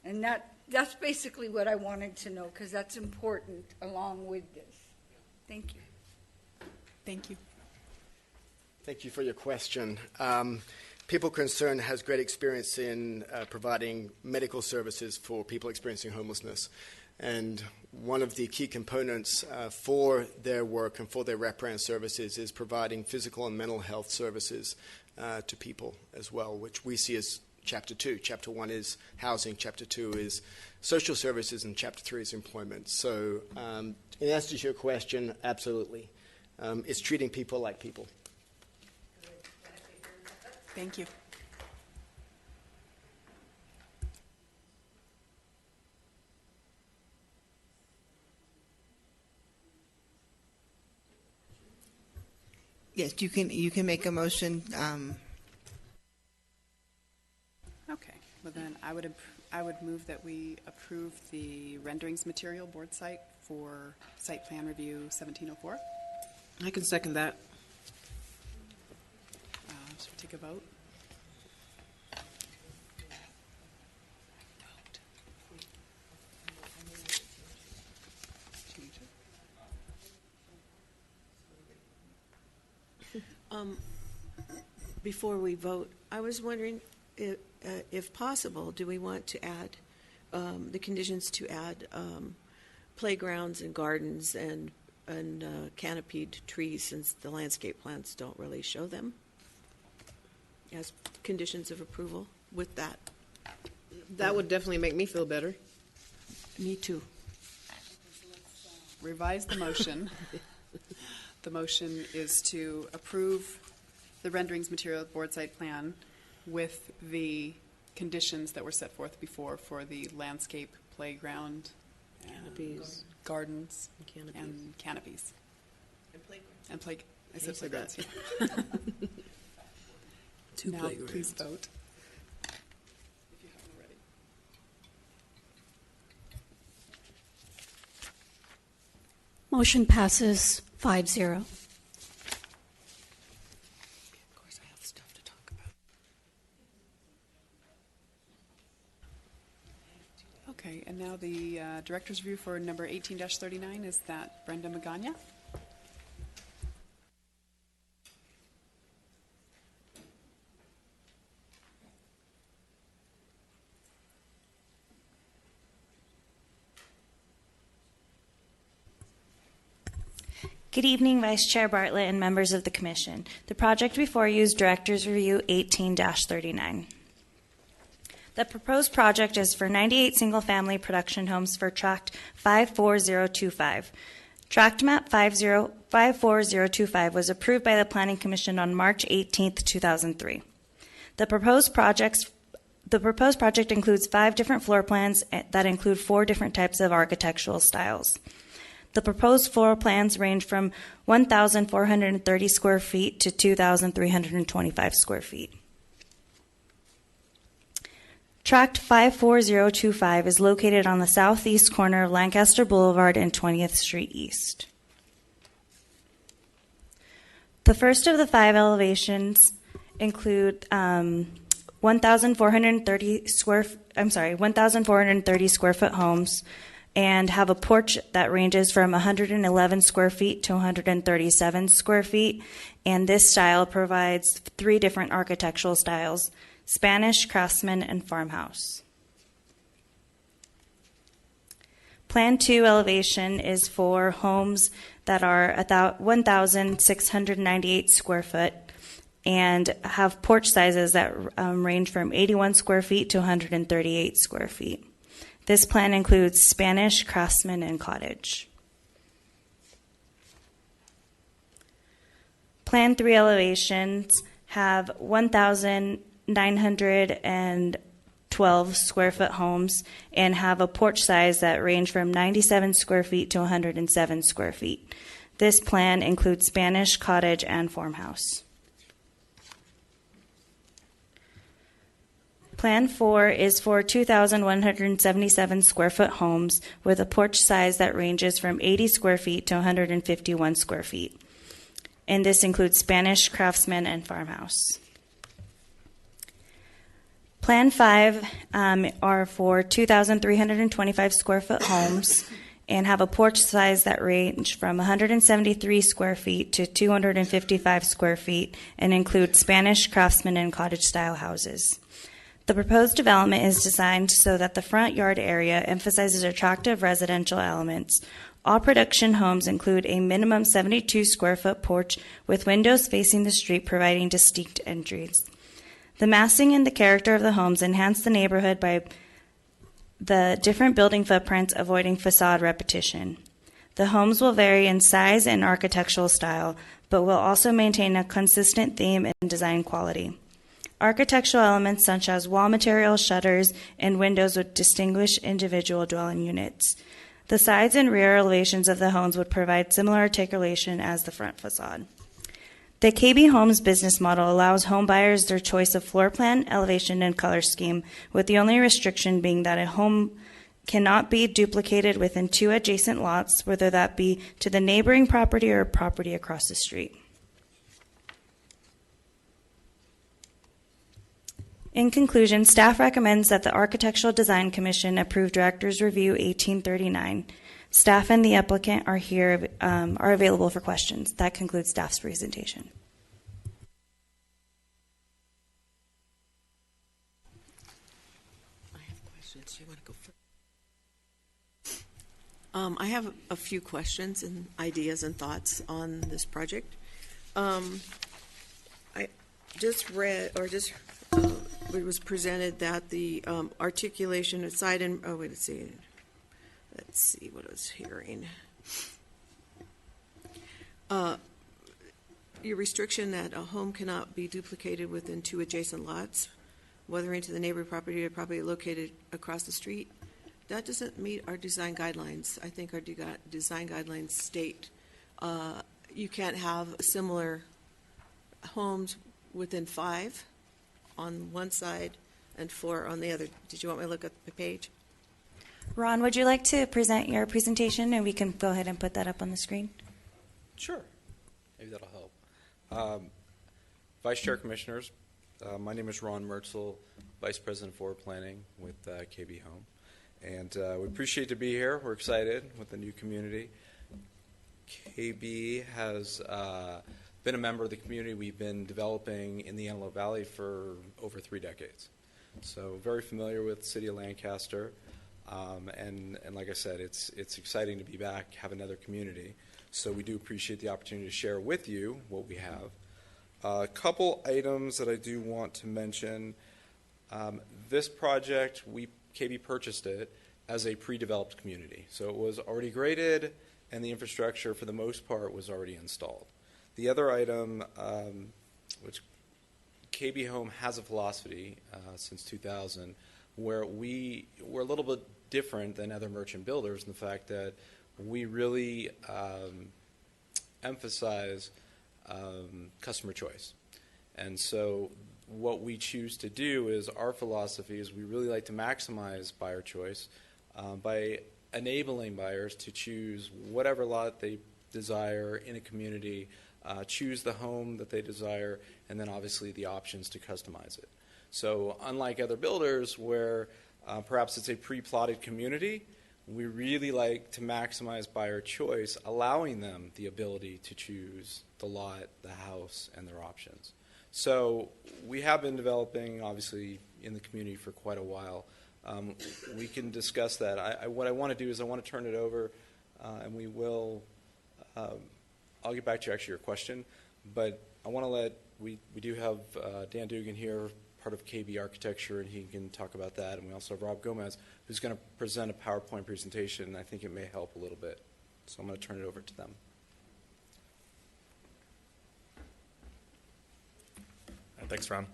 And that's basically what I wanted to know, because that's important along with this. Thank you. Thank you. Thank you for your question. People Concerned has great experience in providing medical services for people experiencing homelessness. And one of the key components for their work and for their wraparound services is providing physical and mental health services to people as well, which we see as Chapter 2. Chapter 1 is housing, Chapter 2 is social services, and Chapter 3 is employment. So in answer to your question, absolutely. It's treating people like people. Thank you. Yes, you can make a motion. Okay. Well, then I would move that we approve the renderings material board site for site plan review 1704. I can second that. Should we take a vote? Before we vote, I was wondering if possible, do we want to add the conditions to add playgrounds and gardens and canopied trees, since the landscape plans don't really show them, as conditions of approval with that? That would definitely make me feel better. Me too. Revise the motion. The motion is to approve the renderings material board site plan with the conditions that were set forth before for the landscape, playground, Canopies. gardens, Canopies. and canopies. And playgrounds. I said said playgrounds. that. Two Now, playgrounds. please vote. If you haven't already. Motion passes 5-0. Of course, I have stuff to talk about. Okay, and now the director's review for number 18-39, is that Brenda Magana? Good evening, Vice Chair Bartlett and members of the Commission. The project before you is Director's Review 18-39. The proposed project is for 98 single-family production homes for Tract 54025. Tract Map 54025 was approved by the Planning Commission on March 18, 2003. The proposed project includes 5 different floor plans that include 4 different types of architectural styles. The proposed floor plans range from 1,430 square feet to 2,325 square feet. Tract 54025 is located on the southeast corner of Lancaster Boulevard and 20th Street East. The first of the 5 elevations include 1,430 square foot homes, and have a porch that ranges from 111 square feet to 137 square feet. And this style provides 3 different architectural styles: Spanish, Craftsman, and Farmhouse. Plan 2 elevation is for homes that are about 1,698 square foot and have porch sizes that range from 81 square feet to 138 square feet. This plan includes Spanish, Craftsman, and Cottage. Plan 3 elevations have 1,912 12 square foot homes and have a porch size that range from 97 square feet to 107 square feet. This plan includes Spanish, cottage, and farmhouse. Plan 4 is for 2,177 square foot homes with a porch size that ranges from 80 square feet to 151 square feet. And this includes Spanish, craftsman, and farmhouse. Plan 5 are for 2,325 square foot homes and have a porch size that range from 173 square feet to 255 square feet and include Spanish, craftsman, and cottage style houses. The proposed development is designed so that the front yard area emphasizes attractive residential elements. All production homes include a minimum 72 square foot porch with windows facing the street providing distinct entries. The massing and the character of the homes enhance the neighborhood by the different building footprints, avoiding facade repetition. The homes will vary in size and architectural style, but will also maintain a consistent theme and design quality. Architectural elements such as wall materials, shutters, and windows would distinguish individual dwelling units. The sides and rear elevations of the homes would provide similar articulation as the front facade. The KB Homes business model allows home buyers their choice of floor plan, elevation, and color scheme, with the only restriction being that a home cannot be duplicated within 2 adjacent lots, whether that be to the neighboring property or property across the street. In conclusion, staff recommends that the Architectural Design Commission approve Director's Review 1839. Staff and the applicant are available for questions. That concludes staff's presentation. I have questions. You want to go first? I have a few questions and ideas and thoughts on this project. I just read, or just it was presented that the articulation of side and, oh, wait, let's see what I was hearing. Your restriction that a home cannot be duplicated within 2 adjacent lots, whether into the neighboring property or property located across the street, that doesn't meet our design guidelines. I think our design guidelines state you can't have similar homes within 5 on one side and 4 on the other. Did you want me to look at the page? Ron, would you like to present your presentation, and we can go ahead and put that up on the screen? Sure. Maybe that'll help. Vice Chair Commissioners, my name is Ron Mertzel, Vice President for Planning with KB Home. And we appreciate to be here. We're excited with the new community. KB has been a member of the community. We've been developing in the Antelope Valley for over 3 decades. So very familiar with the city of Lancaster. And like I said, it's exciting to be back, have another community. So we do appreciate the opportunity to share with you what we have. A couple items that I do want to mention. This project, KB purchased it as a pre-developed community. So it was already graded, and the infrastructure, for the most part, was already installed. The other item, which KB Home has a philosophy since 2000, where we're a little bit different than other merchant builders in the fact that we really emphasize customer choice. And so what we choose to do is, our philosophy is we really like to maximize buyer choice by enabling buyers to choose whatever lot they desire in a community, choose the home that they desire, and then obviously the options to customize it. So unlike other builders where perhaps it's a pre-plotted community, we really like to maximize buyer choice, allowing them the ability to choose the lot, the house, and their options. So we have been developing, obviously, in the community for quite a while. We can discuss that. What I want to do is I want to turn it over, and we will, I'll get back to your question, but I want to we do have Dan Dugan here, part of KB Architecture, and he can talk about that. And we also have Rob Gomez, who's going to present a PowerPoint presentation, and I think it may help a little bit. So I'm going to turn it over to them. Thanks, Ron.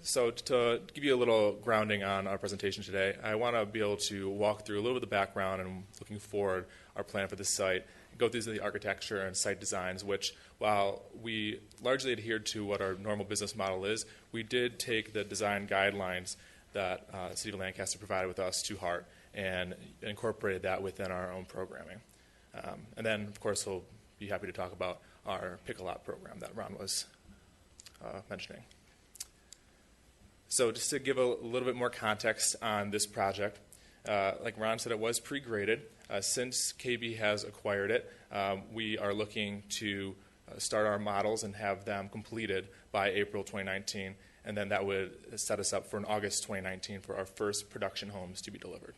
So to give you a little grounding on our presentation today, I want to be able to walk through a little bit of the background and looking forward our plan for this site, go through the architecture and site designs, which while we largely adhered to what our normal business model is, we did take the design guidelines that the City of Lancaster provided with us to heart and incorporated that within our own programming. And then, of course, we'll be happy to talk about our pick-a-lot program that Ron was mentioning. So just to give a little bit more context on this project, like Ron said, it was pre-graded. Since KB has acquired it, we are looking to start our models and have them completed by April 2019, and then that would set us up for an August 2019 for our first production homes to be delivered.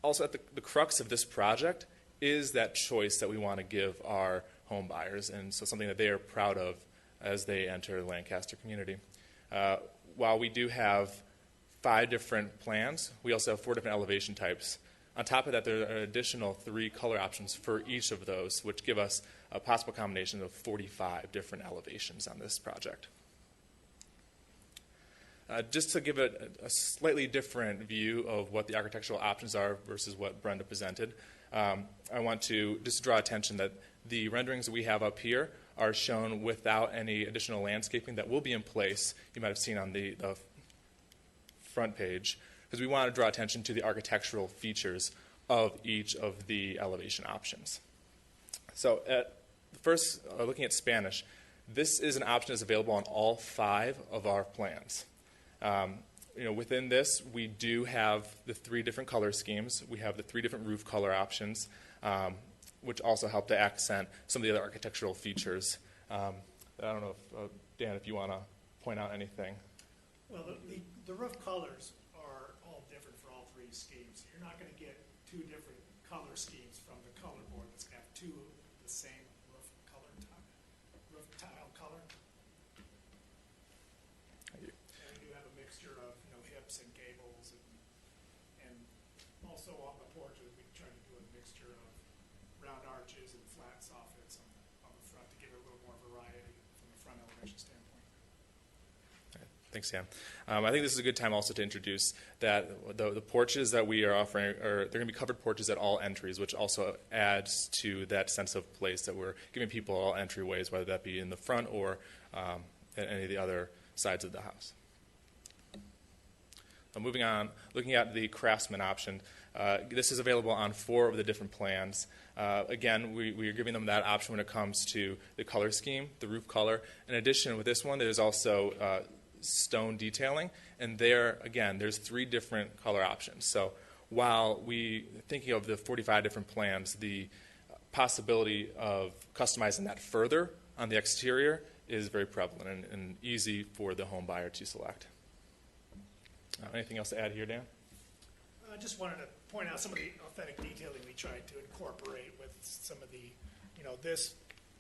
Also, at the crux of this project is that choice that we want to give our home buyers, and so something that they are proud of as they enter the Lancaster community. While we do have 5 different plans, we also have 4 different elevation types. On top of that, there are an additional 3 color options for each of those, which give us a possible combination of 45 different elevations on this project. Just to give it a slightly different view of what the architectural options are versus what Brenda presented, I want to just draw attention that the renderings that we have up here are shown without any additional landscaping that will be in place. You might have seen on the front page, because we want to draw attention to the architectural features of each of the elevation options. So first, looking at Spanish, this is an option that's available on all 5 of our plans. Within this, we do have the 3 different color schemes. We have the 3 different roof color options, which also help to accent some of the other architectural features. I don't know if, Dan, if you want to point out anything. Well, the roof colors are all different for all 3 schemes. You're not going to get 2 different color schemes from the color board that's got 2 of the same roof tile color. Thank you. And we do have a mixture of hips and gables, and also on the porches we try to do a mixture of round arches and flat soffits on the front to give it a little more variety from the front elevation standpoint. Thanks, Sam. I think this is a good time also to introduce that the porches that we are offering, they're going to be covered porches at all entries, which also adds to that sense of place that we're giving people all entryways, whether that be in the front or at any of the other sides of the house. Moving on, looking at the Craftsman option, this is available on 4 of the different plans. Again, we are giving them that option when it comes to the color scheme, the roof color. In addition, with this one, there's also stone detailing, and there, again, there's 3 different color options. So while thinking of the 45 different plans, the possibility of customizing that further on the exterior is very prevalent and easy for the home buyer to select. Anything else to add here, Dan? I just wanted to point out some of the authentic detailing we tried to incorporate with some of the, this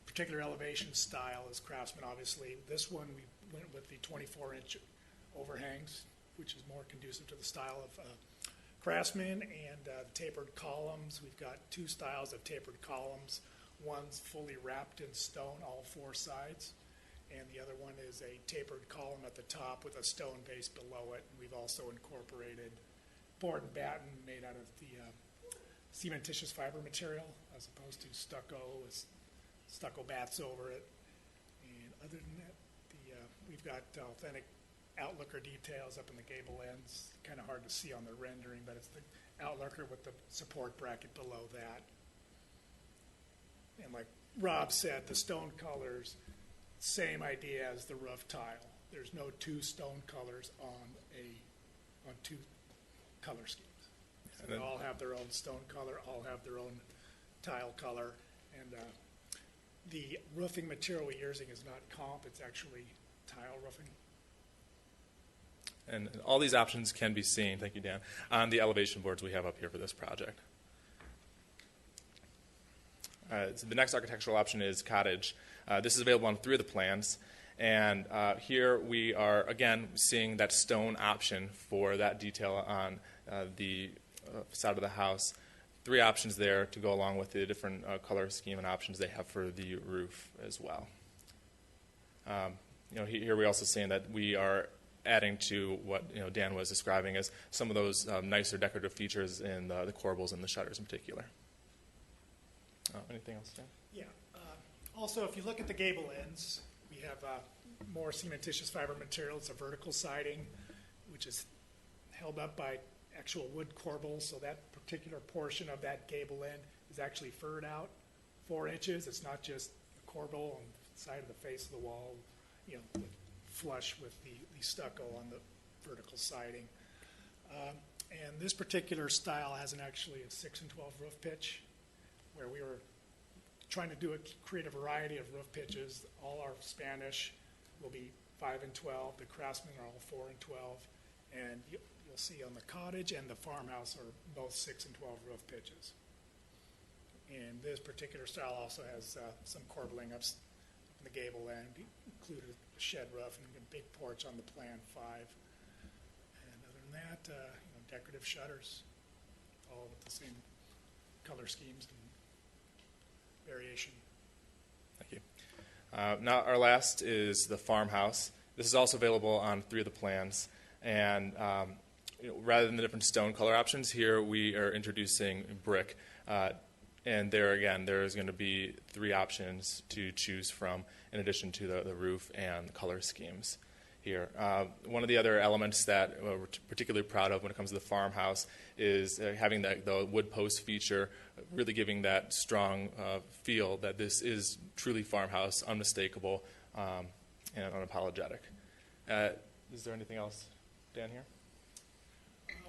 particular elevation style is Craftsman, obviously. This one, we went with the 24-inch overhangs, which is more conducive to the style of Craftsman, and tapered columns. We've got 2 styles of tapered columns. One's fully wrapped in stone, all 4 sides, and the other one is a tapered column at the top with a stone base below it. And we've also incorporated board and batten made out of the cementitious fiber material as opposed to stucco with stucco bats over it. And other than that, we've got authentic outlooker details up in the gable ends. Kind of hard to see on the rendering, but it's the outlooker with the support bracket below that. And like Rob said, the stone colors, same idea as the roof tile. There's no 2 stone colors on 2 color schemes. So they all have their own stone color, all have their own tile color, and the roofing material we're using is not comp, it's actually tile roofing. And all these options can be seen, thank you, Dan, on the elevation boards we have up here for this project. So the next architectural option is cottage. This is available on 3 of the plans. And here we are, again, seeing that stone option for that detail on the facade of the house. 3 options there to go along with the different color scheme and options they have for the roof as well. Here we're also seeing that we are adding to what Dan was describing as some of those nicer decorative features in the corbels and the shutters in particular. Anything else, Dan? Yeah. Also, if you look at the gable ends, we have more cementitious fiber material. It's a vertical siding, which is held up by actual wood corbels. So that particular portion of that gable end is actually furred out 4 inches. It's not just a corbel on the side of the face of the wall, flush with the stucco on the vertical siding. And this particular style has actually a 6 and 12 roof pitch, where we were trying to create a variety of roof pitches. All our Spanish will be 5 and 12. The Craftsman are all 4 and 12. And you'll see on the cottage and the farmhouse are both 6 and 12 roof pitches. And this particular style also has some corbelling up in the gable end, included a shed roof and a big porch on the plan 5. And other than that, decorative shutters, all with the same color schemes and variation. Thank you. Now our last is the farmhouse. This is also available on 3 of the plans. And rather than the different stone color options, here we are introducing brick. And there again, there's going to be 3 options to choose from in addition to the roof and the color schemes here. One of the other elements that we're particularly proud of when it comes to the farmhouse is having the wood post feature, really giving that strong feel that this is truly farmhouse, unmistakable, and unapologetic. Is there anything else, Dan, here?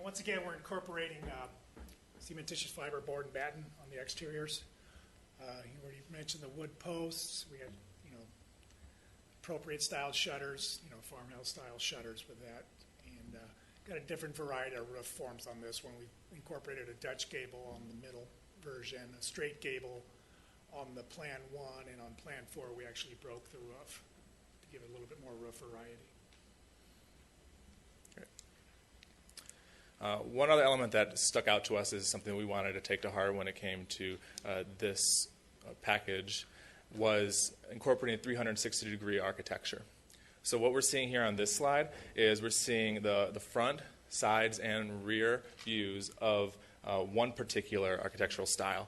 Once again, we're incorporating cementitious fiber board and batten on the exteriors. You already mentioned the wood posts. We had, appropriate styled shutters, farmhouse style shutters with that. And got a different variety of roof forms on this one. We incorporated a Dutch gable on the middle version, a straight gable on the plan 1, and on plan 4 we actually broke the roof to give it a little bit more roof variety. One other element that stuck out to us is something we wanted to take to heart when it came to this package was incorporating 360-degree architecture. So what we're seeing here on this slide is we're seeing the front, sides, and rear views of one particular architectural style.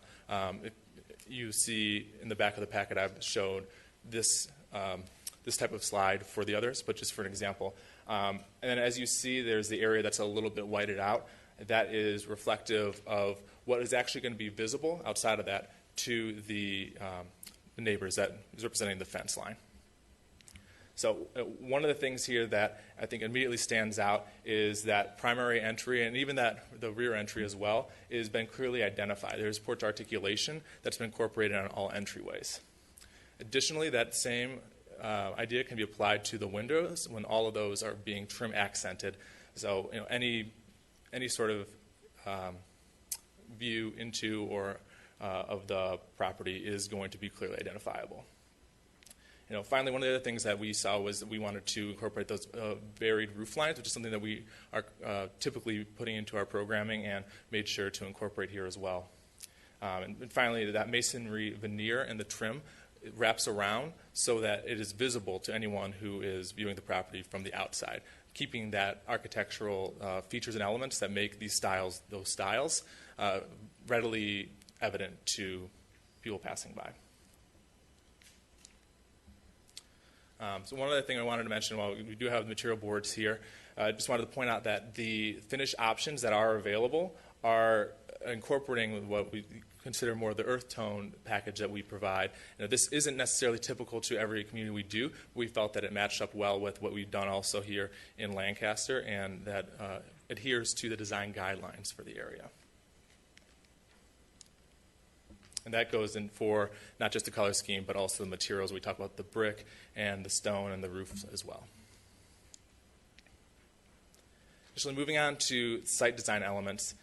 You see in the back of the packet I've showed this type of slide for the others, but just for an example. And then as you see, there's the area that's a little bit whited out. That is reflective of what is actually going to be visible outside of that to the neighbors that is representing the fence line. So one of the things here that I think immediately stands out is that primary entry, and even that the rear entry as well, has been clearly identified. There's porch articulation that's been incorporated on all entryways. Additionally, that same idea can be applied to the windows when all of those are being trim accented. So any sort of view into or of the property is going to be clearly identifiable. Finally, one of the other things that we saw was that we wanted to incorporate those varied roof lines, which is something that we are typically putting into our programming and made sure to incorporate here as well. And finally, that masonry veneer and the trim wraps around so that it is visible to anyone who is viewing the property from the outside, keeping that architectural features and elements that make these styles, readily evident to people passing by. So one other thing I wanted to mention, while we do have material boards here, I just wanted to point out that the finish options that are available are incorporating what we consider more the earth tone package that we provide. This isn't necessarily typical to every community we do. We felt that it matched up well with what we've done also here in Lancaster, and that adheres to the design guidelines for the area. And that goes in for not just the color scheme, but also the materials. We talk about the brick and the stone and the roof as well. Actually, moving on to site design elements.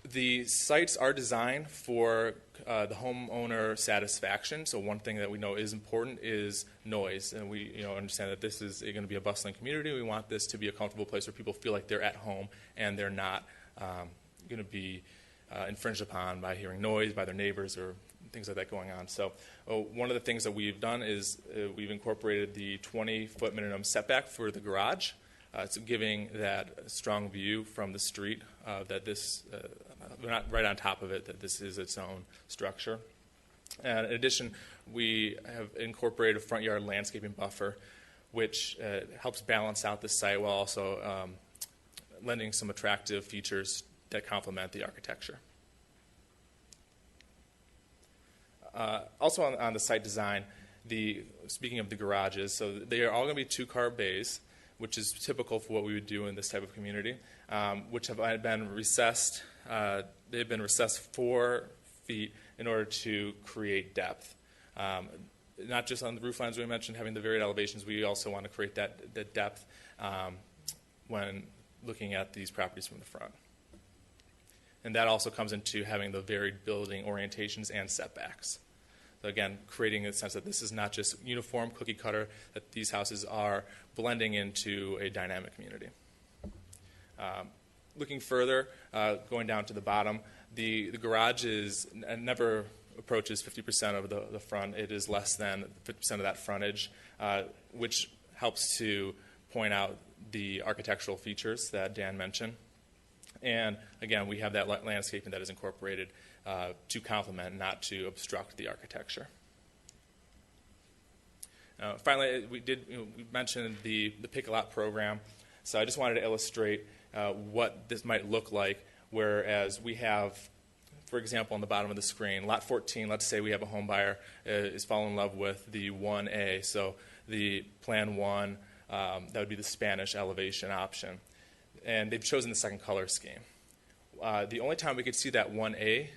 The sites are designed for the homeowner satisfaction. So one thing that we know is important is noise. And we understand that this is going to be a bustling community. We want this to be a comfortable place where people feel like they're at home and they're not going to be infringed upon by hearing noise by their neighbors or things like that going on. So one of the things that we've done is we've incorporated the 20-foot minimum setback for the garage. It's giving that strong view from the street that this, we're not right on top of it, that this is its own structure. And in addition, we have incorporated a front yard landscaping buffer, which helps balance out the site while also lending some attractive features that complement the architecture. Also on the site design, speaking of the garages, so they are all going to be two-car bays, which is typical for what we would do in this type of community, which have been recessed. They've been recessed 4 feet in order to create depth. Not just on the roof lines we mentioned, having the varied elevations, we also want to create that depth when looking at these properties from the front. And that also comes into having the varied building orientations and setbacks. So again, creating a sense that this is not just uniform cookie cutter, that these houses are blending into a dynamic community. Looking further, going down to the bottom, the garage never approaches 50% of the front. It is less than 50% of that frontage, which helps to point out the architectural features that Dan mentioned. And again, we have that landscaping that is incorporated to complement, not to obstruct the architecture. Finally, we mentioned the Pick-a-Lot program. So I just wanted to illustrate what this might look like, whereas we have, for example, on the bottom of the screen, lot 14, let's say we have a home buyer is falling in love with the 1A, so the plan 1, that would be the Spanish elevation option. And they've chosen the second color scheme. The only time we could see that 1A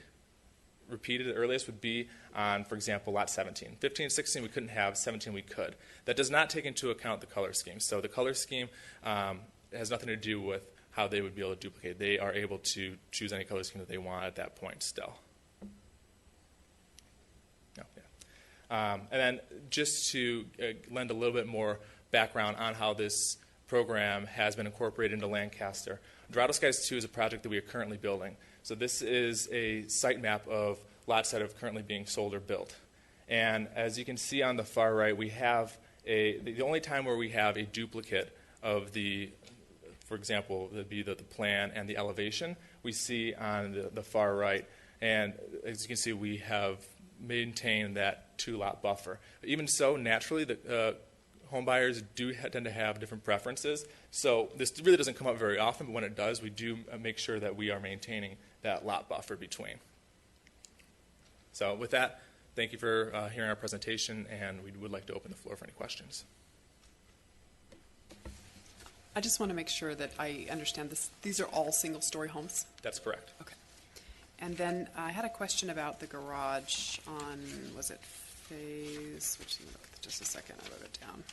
repeated the earliest would be on, for example, lot 17. 15 and 16 we couldn't have, 17 we could. That does not take into account the color scheme. So the color scheme has nothing to do with how they would be able to duplicate. They are able to choose any color scheme that they want at that point still. Oh, yeah. And then just to lend a little bit more background on how this program has been incorporated into Lancaster. Dorado Skies 2 is a project that we are currently building. So this is a site map of lots that are currently being sold or built. And as you can see on the far right, we have the only time where we have a duplicate of the, for example, that'd be the plan and the elevation, we see on the far right. And as you can see, we have maintained that 2-lot buffer. Even so, naturally, the home buyers do tend to have different preferences. So this really doesn't come up very often, but when it does, we do make sure that we are maintaining that lot buffer between. So with that, thank you for hearing our presentation, and we would like to open the floor for any questions. I just want to make sure that I understand this. These are all single-story homes? That's correct. Okay. And then I had a question about the garage on, was it phase, which, let me look at just a second, I wrote it down.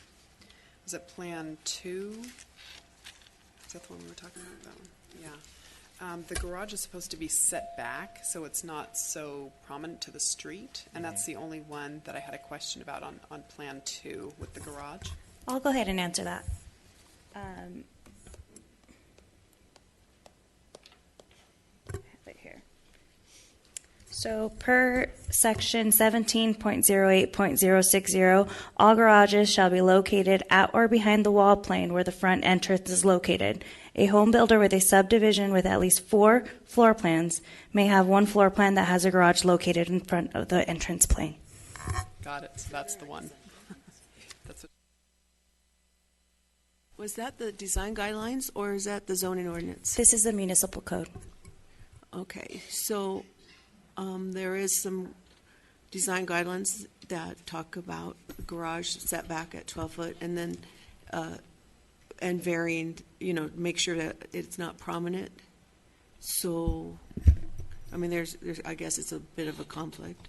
Was it plan 2? Is that the one we were talking about? That one? Yeah. The garage is supposed to be set back, so it's not so prominent to the street, and that's the only one that I had a question about on plan 2 with the garage. I'll go ahead and answer that. Right here. So per section 17.08.060, all garages shall be located at or behind the wall plane where the front entrance is located. A home builder with a subdivision with at least 4 floor plans may have one floor plan that has a garage located in front of the entrance plane. Got it. So that's the one. That's what. Was that the design guidelines, or is that the zoning ordinance? This is the municipal code. Okay, so there is some design guidelines that talk about garage setback at 12 foot, and then and varying, make sure that it's not prominent. So, I mean, there's I guess it's a bit of a conflict.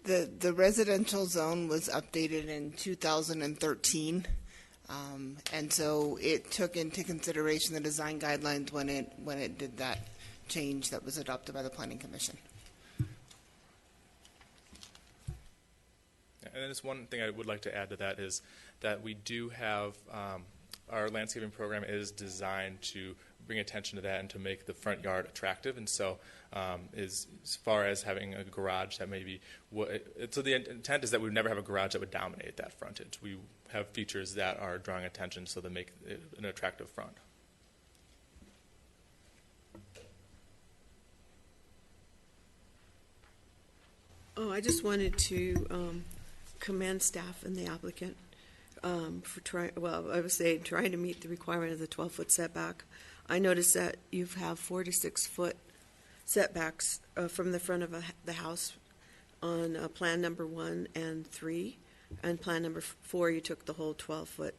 The residential zone was updated in 2013, and so it took into consideration the design guidelines when it did that change that was adopted by the Planning Commission. And then just one thing I would like to add to that is that we do have our landscaping program is designed to bring attention to that and to make the front yard attractive. And so, as far as having a garage that maybe, so the intent is that we would never have a garage that would dominate that frontage. We have features that are drawing attention so they make it an attractive front. Oh, I just wanted to commend staff and the applicant for trying to meet the requirement of the 12-foot setback. I noticed that you have 4 to 6 foot setbacks from the front of the house on plan number 1 and 3, and plan number 4 you took the whole 12-foot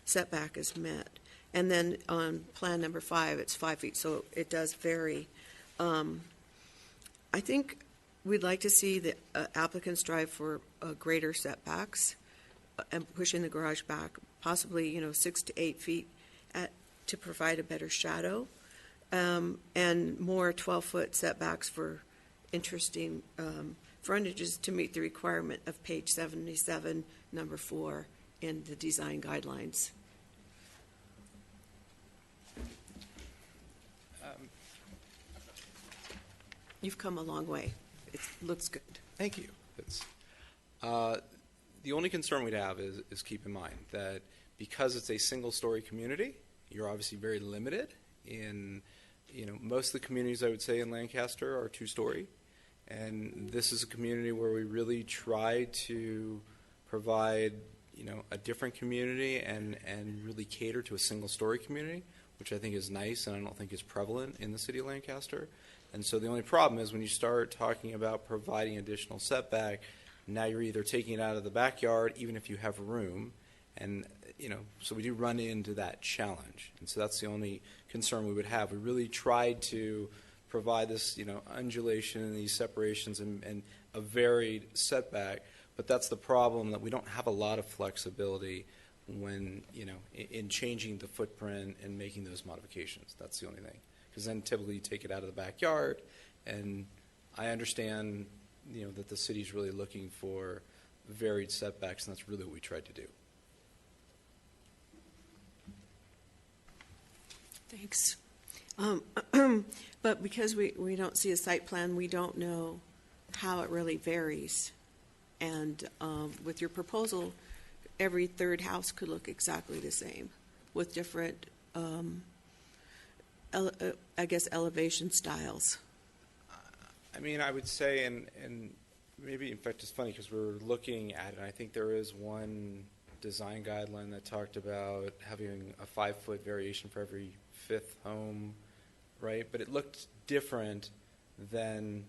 setback is met. And then on plan number 5 it's 5 feet, so it does vary. I think we'd like to see the applicants strive for greater setbacks and pushing the garage back, possibly 6 to 8 feet to provide a better shadow, and more 12-foot setbacks for interesting frontages to meet the requirement of page 77, number 4 in the design guidelines. You've come a long way. It looks good. Thank you. The only concern we'd have is keep in mind that because it's a single-story community, you're obviously very limited in, most of the communities I would say in Lancaster are 2-story, and this is a community where we really try to provide, a different community and really cater to a single-story community, which I think is nice and I don't think is prevalent in the city of Lancaster. And so the only problem is when you start talking about providing additional setback, now you're either taking it out of the backyard, even if you have room, and so we do run into that challenge. And so that's the only concern we would have. We really tried to provide this, undulation and these separations and a varied setback, but that's the problem, that we don't have a lot of flexibility when, in changing the footprint and making those modifications. That's the only thing. Because then typically you take it out of the backyard, and I understand, that the city's really looking for varied setbacks, and that's really what we tried to do. Thanks. But because we don't see a site plan, we don't know how it really varies. And with your proposal, every third house could look exactly the same with different elevation styles. I would say, and maybe, in fact, it's funny because we're looking at it, and I think there is one design guideline that talked about having a 5-foot variation for every 5th home, right? But it looked different than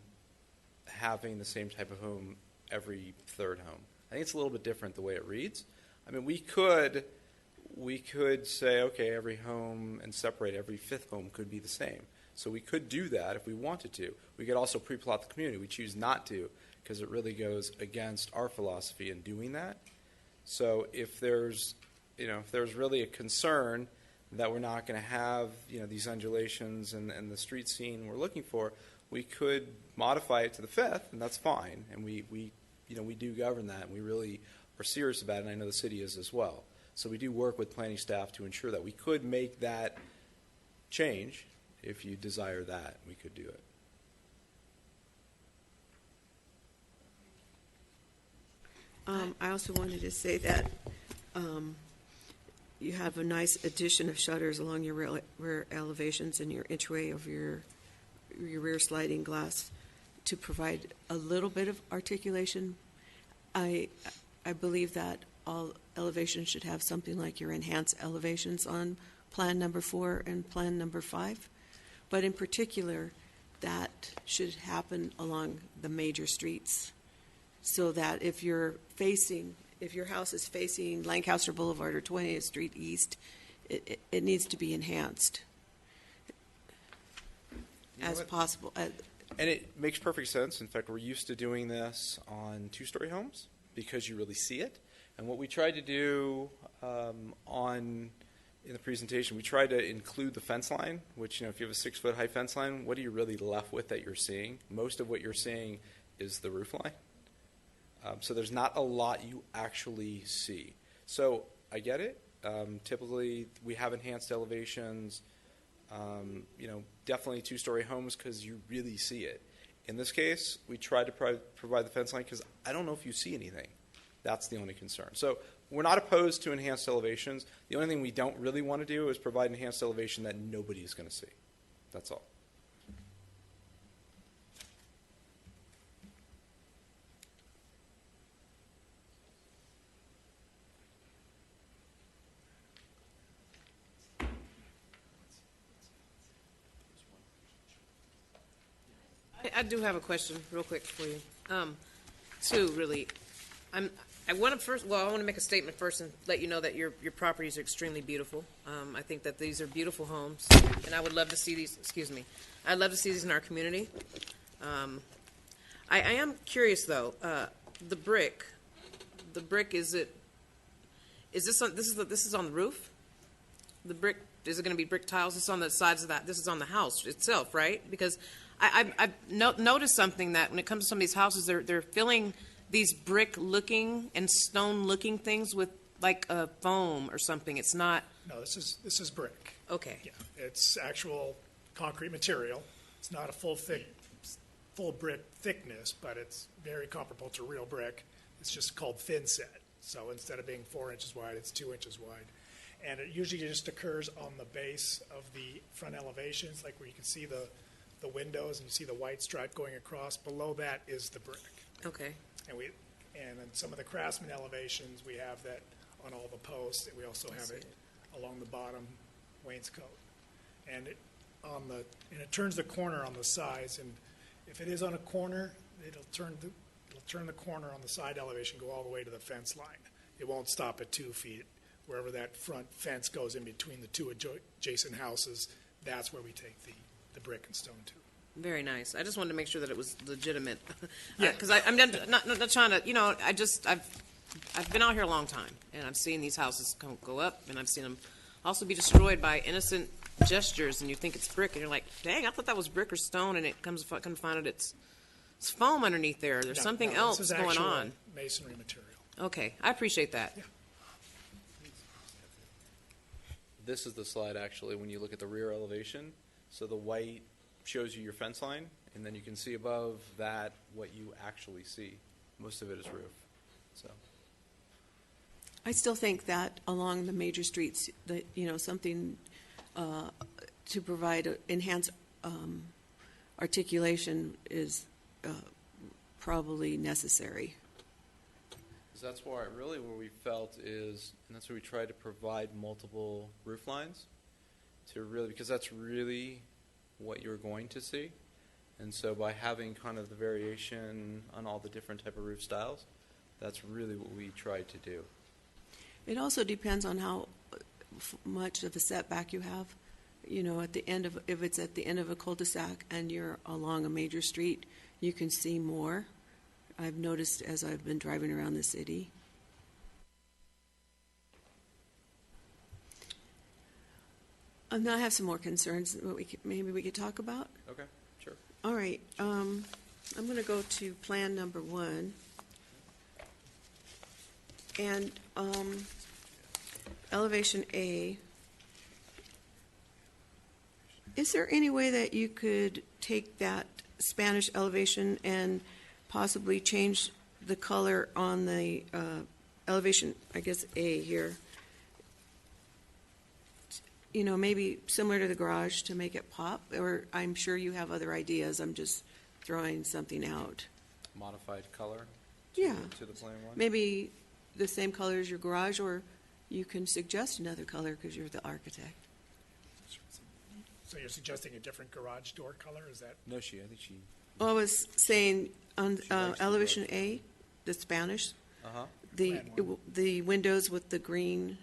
having the same type of home every 3rd home. I think it's a little bit different the way it reads. We could say, okay, every home and separate every 5th home could be the same. So we could do that if we wanted to. We could also pre-plot the community. We choose not to because it really goes against our philosophy in doing that. So if there's really a concern that we're not going to have, these undulations and the street scene we're looking for, we could modify it to the 5th, and that's fine. And we do govern that, and we really are serious about it, and I know the city is as well. So we do work with planning staff to ensure that we could make that change. If you desire that, we could do it. I also wanted to say that you have a nice addition of shutters along your rear elevations and your entry of your rear sliding glass to provide a little bit of articulation. I believe that all elevations should have something like your enhanced elevations on plan number 4 and plan number 5. But in particular, that should happen along the major streets so that if your house is facing Lancaster Boulevard or 20th Street East, it needs to be enhanced as possible. And it makes perfect sense. In fact, we're used to doing this on 2-story homes because you really see it. And what we tried to do in the presentation, we tried to include the fence line, which, if you have a 6-foot high fence line, what are you really left with that you're seeing? Most of what you're seeing is the roof line. So there's not a lot you actually see. So I get it. Typically, we have enhanced elevations Definitely two-story homes because you really see it. In this case, we tried to provide the fence line because I don't know if you see anything. That's the only concern. So we're not opposed to enhanced elevations. The only thing we don't really want to do is provide enhanced elevation that nobody is going to see. That's all. I do have a question, real quick for you. Two, really. I want to make a statement first and let you know that your properties are extremely beautiful. I think that these are beautiful homes, and I would love to see these. Excuse me. I'd love to see these in our community. I am curious though. The brick is it? Is this on? This is on the roof. The brick, is it going to be brick tiles? This is on the sides of that. This is on the house itself, right? Because I've noticed something that when it comes to some of these houses, they're filling these brick-looking and stone-looking things with like a foam or something. It's not. No, this is brick. Okay. Yeah, it's actual concrete material. It's not a full brick thickness, but it's very comparable to real brick. It's just called thin set. So instead of being 4 inches wide, it's 2 inches wide. And it usually just occurs on the base of the front elevations, like where you can see the windows and you see the white stripe going across. Below that is the brick. Okay. And in some of the Craftsman elevations, we have that on all the posts. We also have it along the bottom wainscot. And it turns the corner on the sides. And if it is on a corner, it'll turn the corner on the side elevation, go all the way to the fence line. It won't stop at 2 feet. Wherever that front fence goes in between the two adjacent houses, that's where we take the brick and stone to. Very nice. I just wanted to make sure that it was legitimate. Yeah. Because I'm not trying to, I've been out here a long time, and I've seen these houses go up, and I've seen them also be destroyed by innocent gestures, and you think it's brick, and you're like, dang, I thought that was brick or stone, and it comes to find out it's foam underneath there. There's something else this is going actual on. masonry material. Okay, I appreciate that. Yeah. This is the slide, actually, when you look at the rear elevation. So the white shows you your fence line, and then you can see above that what you actually see. Most of it is roof. So I still think that along the major streets, that, something to provide enhanced articulation is probably necessary. that's why really where we felt is, and that's where we tried to provide multiple roof lines to really, because that's really what you're going to see. And so by having kind of the variation on all the different type of roof styles, that's really what we tried to do. It also depends on how much of a setback you have. You know, at the end of, if it's at the end of a cul-de-sac and you're along a major street, you can see more. I've noticed as I've been driving around the city. And I have some more concerns that maybe we could talk about. Okay, sure. All right, I'm going to go to plan number 1. And elevation A. Is there any way that you could take that Spanish elevation and possibly change the color on the elevation, I guess A here? You know, maybe similar to the garage to make it pop, or I'm sure you have other ideas. I'm just throwing something out. Modified color? Yeah. To the plan one? Maybe the same color as your garage, or you can suggest another color because you're the architect. So you're suggesting a different garage door color? Is that? No, I think she. Well, I was saying on She likes the elevation A, the Spanish, Uh-huh. the windows with the green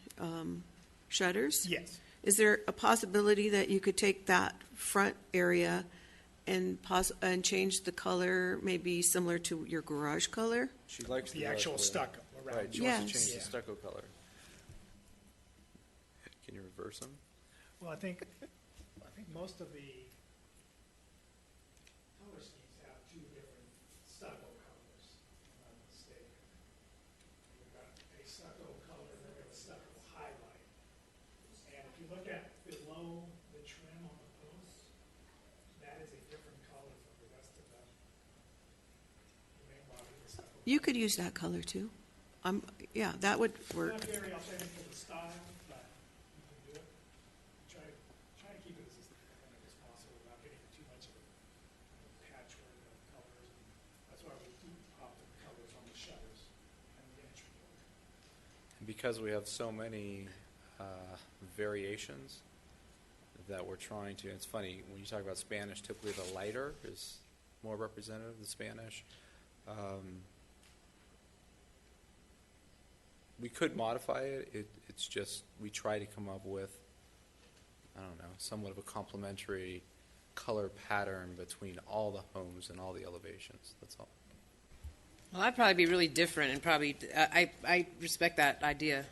shutters. Yes. Is there a possibility that you could take that front area and change the color, maybe similar to your garage color? She likes The garage actual color. stucco around. Right, she wants to Yes. change Yeah. the stucco color. Can you reverse them? Well, I think most of the color schemes have two different stucco colors, if I'm not mistaken. We've got a stucco color and we've got a stucco highlight. And if you look at below the trim on the You could use that color too. Yeah, that would work. Not very authentic to the style, but you can do it. Try to keep it as authentic as possible without getting too much of a patchwork of colors. That's why we do pop the colors on the shutters and the entry door. Because we have so many variations that we're trying to, it's funny, when you talk about Spanish, typically the lighter is more representative of the Spanish. We could modify it. It's just, we try to come up with, I don't know, somewhat of a complementary color pattern between all the homes and all the elevations. That's all. Well, I'd probably be really different, and probably I respect that idea.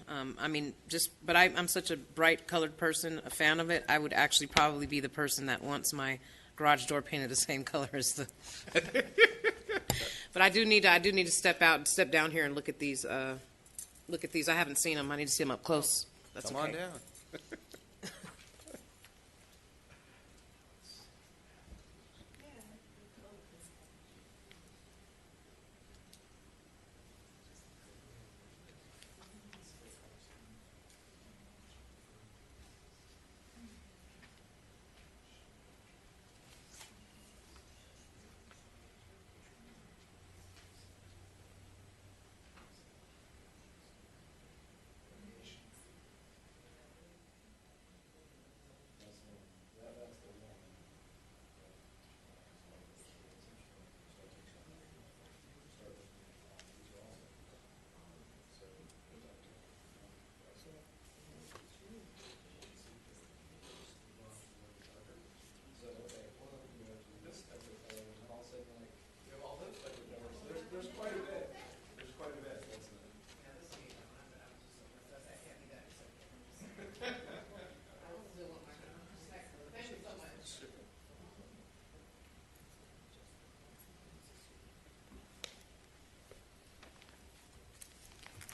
But I'm such a bright colored person, a fan of it. I would actually probably be the person that wants my garage door painted the same color as the. But I do need to step down here and look at these. I haven't seen them. I need to see them up close. That's Come okay. on down.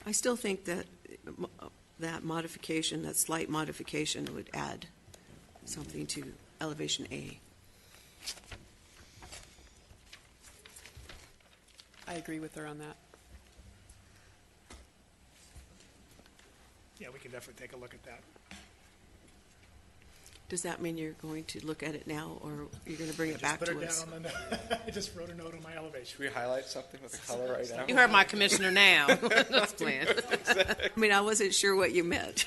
I still think that modification, that slight modification, would add something to elevation A. I agree with her on that. Yeah, we can definitely take a look at that. Does that mean you're going to look at it now, or you're going to bring it back Put to it us? down on the, I just wrote a note on my elevation. Should we highlight something with the color right now? You heard my commissioner now. That's playing. I mean, I wasn't sure what you meant.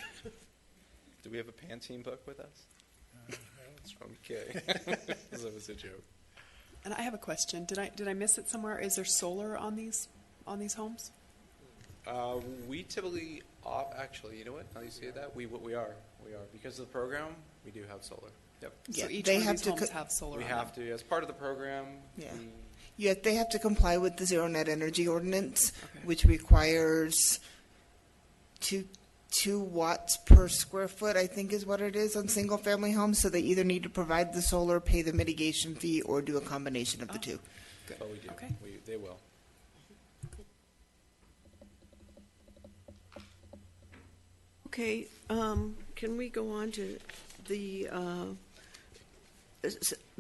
Do we have a Pantene book with us? Okay. That was a joke. And I have a question. Did I miss it somewhere? Is there solar on these homes? We typically, actually, you know what? Now you say that, we are. Because of the program, we do have solar. Yep. So Yeah, each they one of have these to homes co- have solar We on have them. to, as part of the program. Yeah. we- Yeah, they have to comply with the Zero Net Energy Ordinance, Okay. which requires 2 watts per square foot, I think is what it is on single-family homes. So they either need to provide the solar, pay the mitigation fee, or do a combination of the two. Good. But we do. Okay. They will. Okay, can we go on to the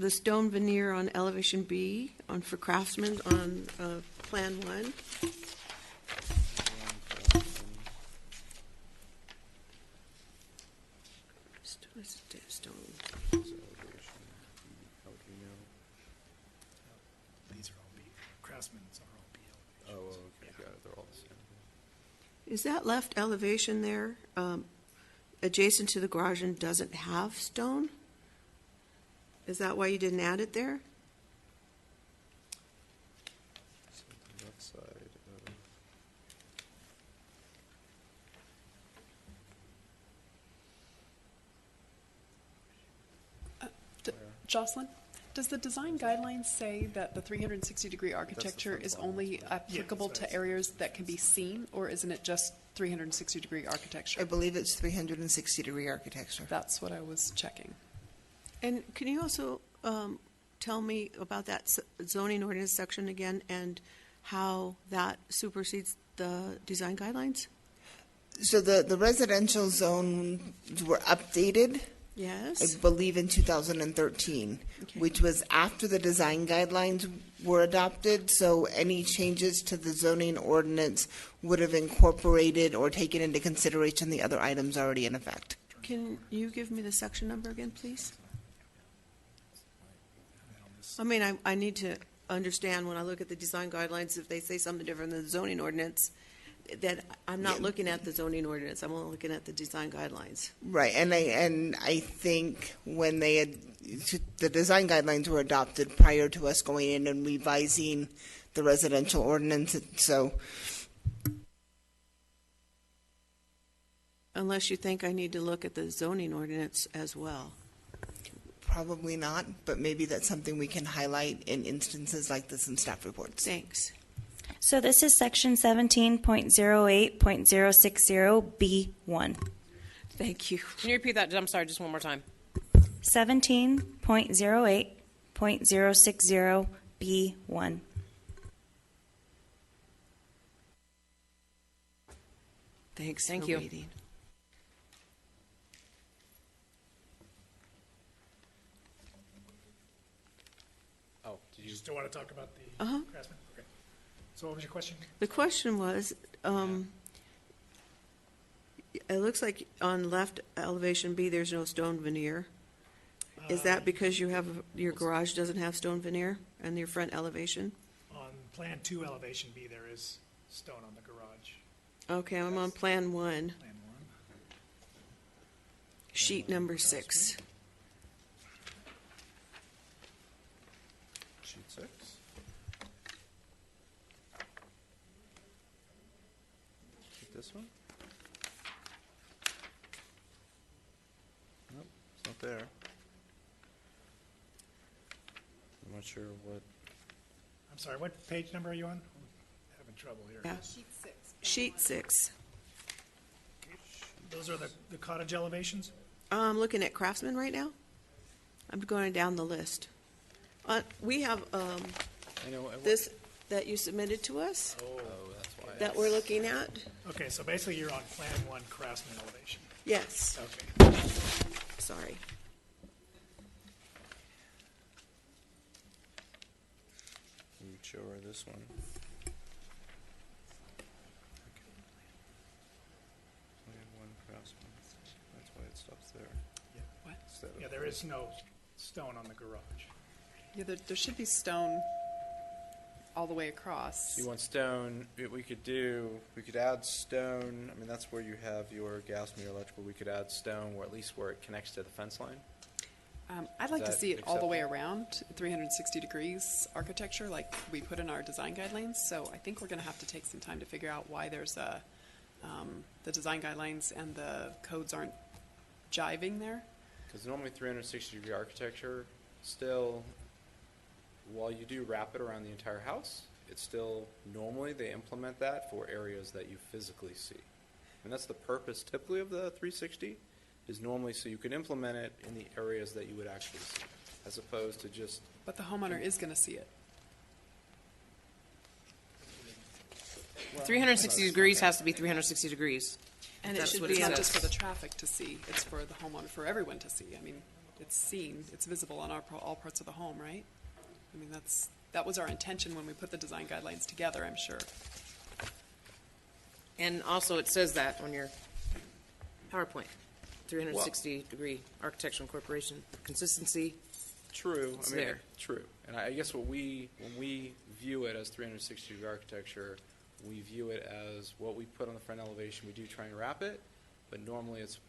stone veneer on elevation B for Craftsman on Plan 1? Stone. These are all B. Craftsman's are all B elevations. Oh, okay, got it. They're all the same. Is that left elevation there adjacent to the garage and doesn't have stone? Is that why you didn't add it there? So the left side of. Jocelyn, does the design guidelines say that the 360-degree architecture is only applicable to areas that can be seen, or isn't it just 360-degree I architecture? believe it's 360-degree architecture. That's what I was checking. And can you also tell me about that zoning ordinance section again and how that supersedes the design guidelines? So the residential zones were updated Yes. I believe in 2013, Okay. which was after the design guidelines were adopted. So any changes to the zoning ordinance would have incorporated or taken into consideration the other items already in effect. Can you give me the section number again, please? I mean, I need to understand when I look at the design guidelines, if they say something different than the zoning ordinance, that I'm not looking at the zoning ordinance, I'm only looking at the design guidelines. Right, and I think when the design guidelines were adopted prior to us going in and revising the residential ordinance, so Unless you think I need to look at the zoning ordinance as well. probably not, but maybe that's something we can highlight in instances like this in staff reports. Thanks. So this is section 17.08.060B1. Thank you. Can you repeat that? I'm sorry, just one more time. 17.08.060B1. Thanks Thank for you. waiting. Oh, did You you? still want to talk about the Uh-huh. Craftsman? Okay. So what was your question? The question was, it looks like on left elevation B, there's no stone veneer. Is that because you have, your garage doesn't have stone veneer and your front elevation? On Plan 2 elevation B, there is stone on the garage. Okay, I'm on Plan 1, Plan 1. sheet number 6. Sheet 6. Take this one. Nope, it's not there. I'm not sure what. I'm sorry, what page number are you on? Having trouble here. Yeah. Sheet 6. Those are the cottage elevations? I'm looking at Craftsman right now. I'm going down the list. We have I know. this that you submitted to us Oh, that's why. that we're looking at. Okay, so basically you're on Plan 1 Craftsman elevation. Yes, Okay. sorry. You would show her this one. Plan 1 Craftsman. That's why it stops there. Yeah. What? Instead of Yeah, there is no stone on the garage. Yeah, there should be stone all the way across. So you want stone, we could add stone, I mean, that's where you have your gas and your electrical, we could add stone, or at least where it connects to the fence line. I'd like to that see it all the way acceptable? around, 360 degrees architecture, like we put in our design guidelines. So I think we're going to have to take some time to figure out why there's the design guidelines and the codes aren't jiving there. Because normally 360-degree architecture, still, while you do wrap it around the entire house, it's still, normally they implement that for areas that you physically see. And that's the purpose typically of the 360, is normally so you can implement it in the areas that you would actually see, as opposed to just, But the homeowner is going to see it. 360 degrees has to be 360 degrees. And it That's should what be it not says. just for the traffic to see, it's for the homeowner, for everyone to see. I mean, it's seen, it's visible on all parts of the home, right? I mean, that was our intention when we put the design guidelines together, I'm sure. And also, it says that on your PowerPoint, 360-degree architectural incorporation, consistency. true, It's I mean, there. true. And I guess when we view it as 360-degree architecture, we view it as what we put on the front elevation, we do try and wrap it, but normally it's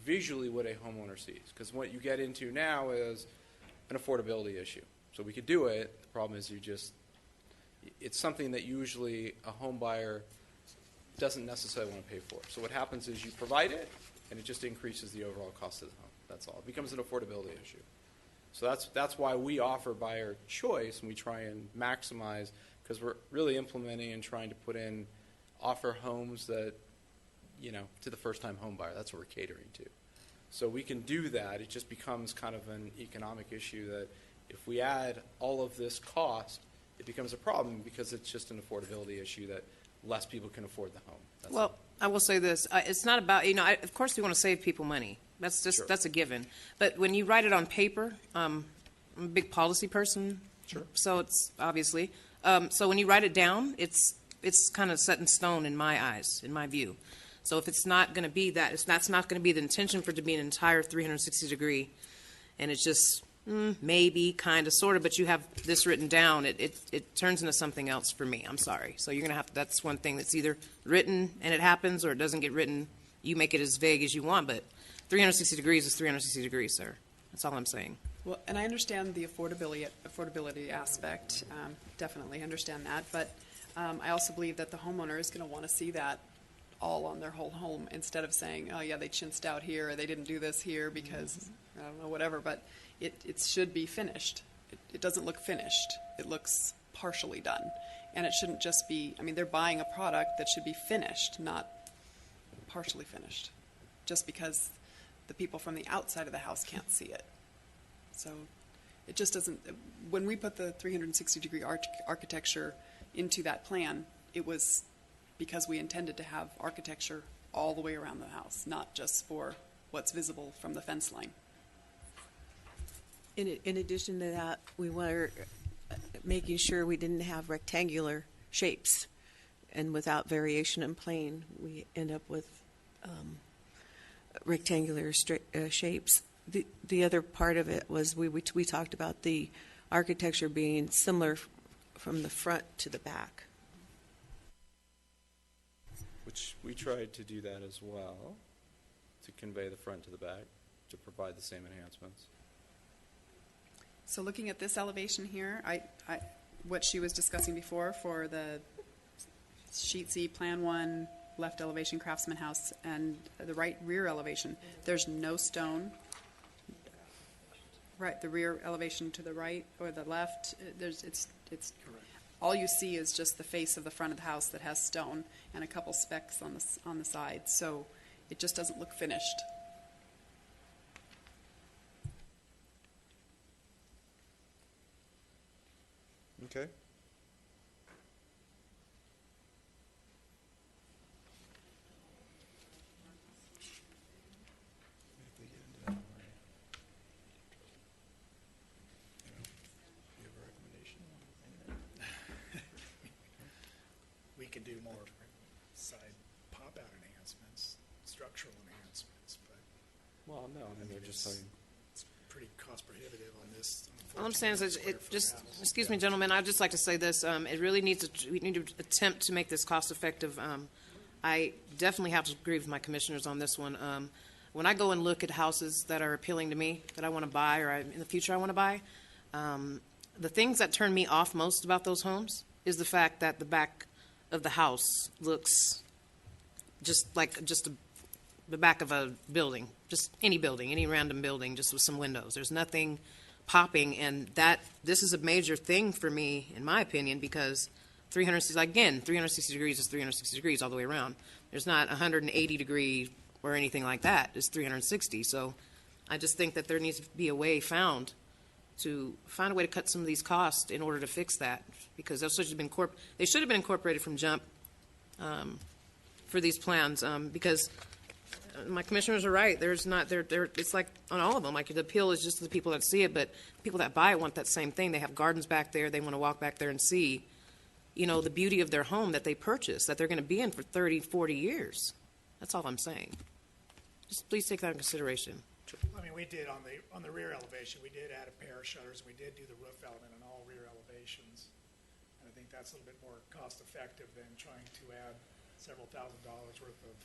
visually what a homeowner sees. Because what you get into now is an affordability issue. So we could do it, the problem is it's something that usually a home buyer doesn't necessarily want to pay for. So what happens is you provide it, and it just increases the overall cost of the home. That's all. It becomes an affordability issue. So that's why we offer buyer choice, and we try and maximize, because we're really implementing and trying to offer homes that, to the first-time home buyer. That's what we're catering to. So we can do that. It just becomes kind of an economic issue that if we add all of this cost, it becomes a problem because it's just an affordability issue that less people can afford the home. That's Well, I will say this, it's not about, of course we want to save people money. That's a given. But when you write it on paper, I'm a big policy person. Sure. So it's obviously, so when you write it down, it's kind of set in stone in my eyes, in my view. So if it's not going to be that, that's not going to be the intention for it to be an entire 360 degree, and it's just maybe, kind of, sort of, but you have this written down, it turns into something else for me. I'm sorry. So you're going to have, that's one thing that's either written and it happens, or it doesn't get written. You make it as vague as you want, but 360 degrees is 360 degrees, sir. That's all I'm saying. Well, and I understand the affordability aspect, definitely understand that, but I also believe that the homeowner is going to want to see that all on their whole home, instead of saying, oh yeah, they chinsed out here, or they didn't do this here because, I don't know, whatever, but it should be finished. It doesn't look finished. It looks partially done. And it shouldn't just be, I mean, they're buying a product that should be finished, not partially finished, just because the people from the outside of the house can't see it. So it just doesn't, when we put the 360-degree architecture into that plan, it was because we intended to have architecture all the way around the house, not just for what's visible from the fence line. In addition to that, we were making sure we didn't have rectangular shapes, and without variation in plane, we end up with rectangular shapes. The other part of it was we talked about the architecture being similar from the front to the back. Which we tried to do that as well, to convey the front to the back, to provide the same enhancements. So looking at this elevation here, what she was discussing before for the Sheet C, Plan 1, left elevation Craftsman House, and the right rear elevation, there's no stone. Right, the rear elevation to the right or the left, it's all you see is just the face of the front of the house that has stone and a couple specks on the side. So it just doesn't look finished. Okay. We could do more side pop-out enhancements, structural enhancements, but Well, no, I mean, we're just saying. it's pretty cost prohibitive on this. All I'm saying is, excuse me, gentlemen, I'd just like to say this. It really needs we need to attempt to make this cost effective. I definitely have to agree with my commissioners on this one. When I go and look at houses that are appealing to me, that I want to buy, or in the future I want to buy, the things that turn me off most about those homes is the fact that the back of the house looks just like the back of a building, just any building, any random building, just with some windows. There's nothing popping, and this is a major thing for me, in my opinion, because 360 degrees is 360 degrees all the way around. There's not 180 degree or anything like that. It's 360. So I just think that there needs to be a way found to find a way to cut some of these costs in order to fix that, because they should have been incorporated from jump for these plans, because my commissioners are right. It's like on all of them. Like the appeal is just the people that see it, but people that buy it want that same thing. They have gardens back there. They want to walk back there and see, the beauty of their home that they purchased, that they're going to be in for 30, 40 years. That's all I'm saying. Just please take that in consideration. I mean, we did on the rear elevation, we did add a pair of shutters. We did do the roof element on all rear elevations. And I think that's a little bit more cost effective than trying to add several $1,000s worth of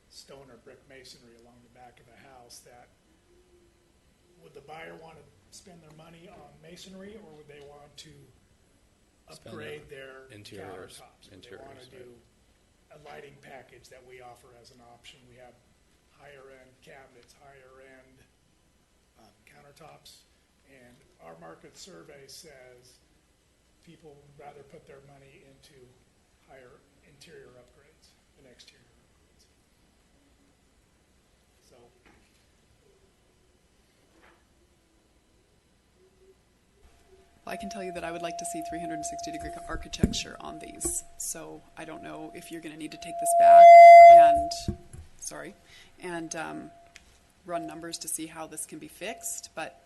stone or brick masonry along the back of the house. That would the buyer want to spend their money on masonry, or would they want to upgrade their interiors, countertops? Would they want to do a lighting package that we offer as an option? We have higher end cabinets, higher end countertops, and our market survey says people would rather put their money into higher interior upgrades than exterior upgrades. So Well, I can tell you that I would like to see 360-degree architecture on these. So I don't know if you're going to need to take this back and run numbers to see how this can be fixed, but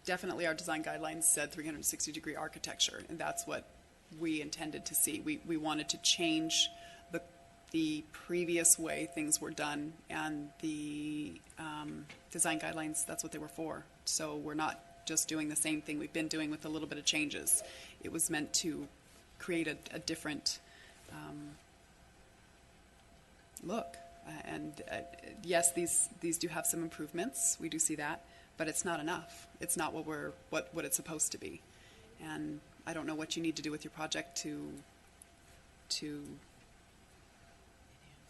definitely our design guidelines said 360-degree architecture, and that's what we intended to see. We wanted to change the previous way things were done, and the design guidelines, that's what they were for. So we're not just doing the same thing we've been doing with a little bit of changes. It was meant to create a different look. And yes, these do have some improvements. We do see that, but it's not enough. It's not what it's supposed to be. And I don't know what you need to do with your project to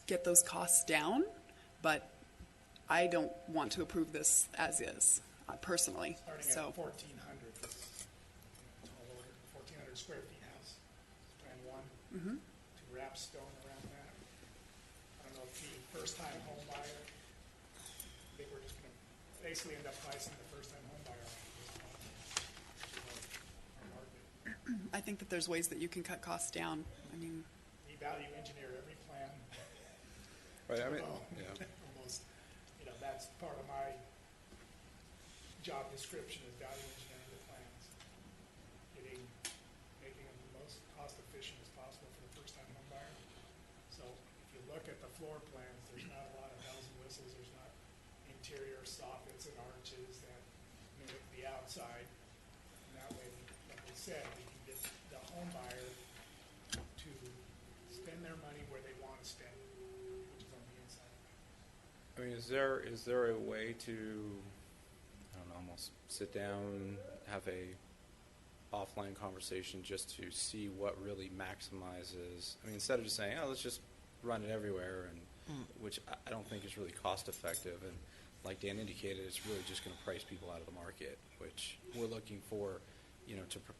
get those costs down, but I don't want to approve this as is, personally. Starting at 1,400, tall order, 1,400 square feet house, plan one, to wrap stone around that. I don't know if the first-time home buyer, I think we're just going to basically end up pricing the first-time home buyer off our market. I think that there's ways that you can cut costs down. I mean, We value engineer every plan. Right, I mean, yeah. Almost, that's part of my job description is value engineering the plans. Making them the most cost efficient as possible for the first time home buyer. So if you look at the floor plans, there's not a lot of bells and whistles, there's not interior soffits and arches that mimic the outside. And that way, like we said, we can get the home buyer to spend their money where they want to spend it, which is on the inside. I mean, is there a way to, I don't know, almost sit down, have a offline conversation just to see what really maximizes? I mean, instead of just saying, oh, let's just run it everywhere, and which I don't think is really cost effective. And like Dan indicated, it's really just going to price people out of the market, which we're looking for,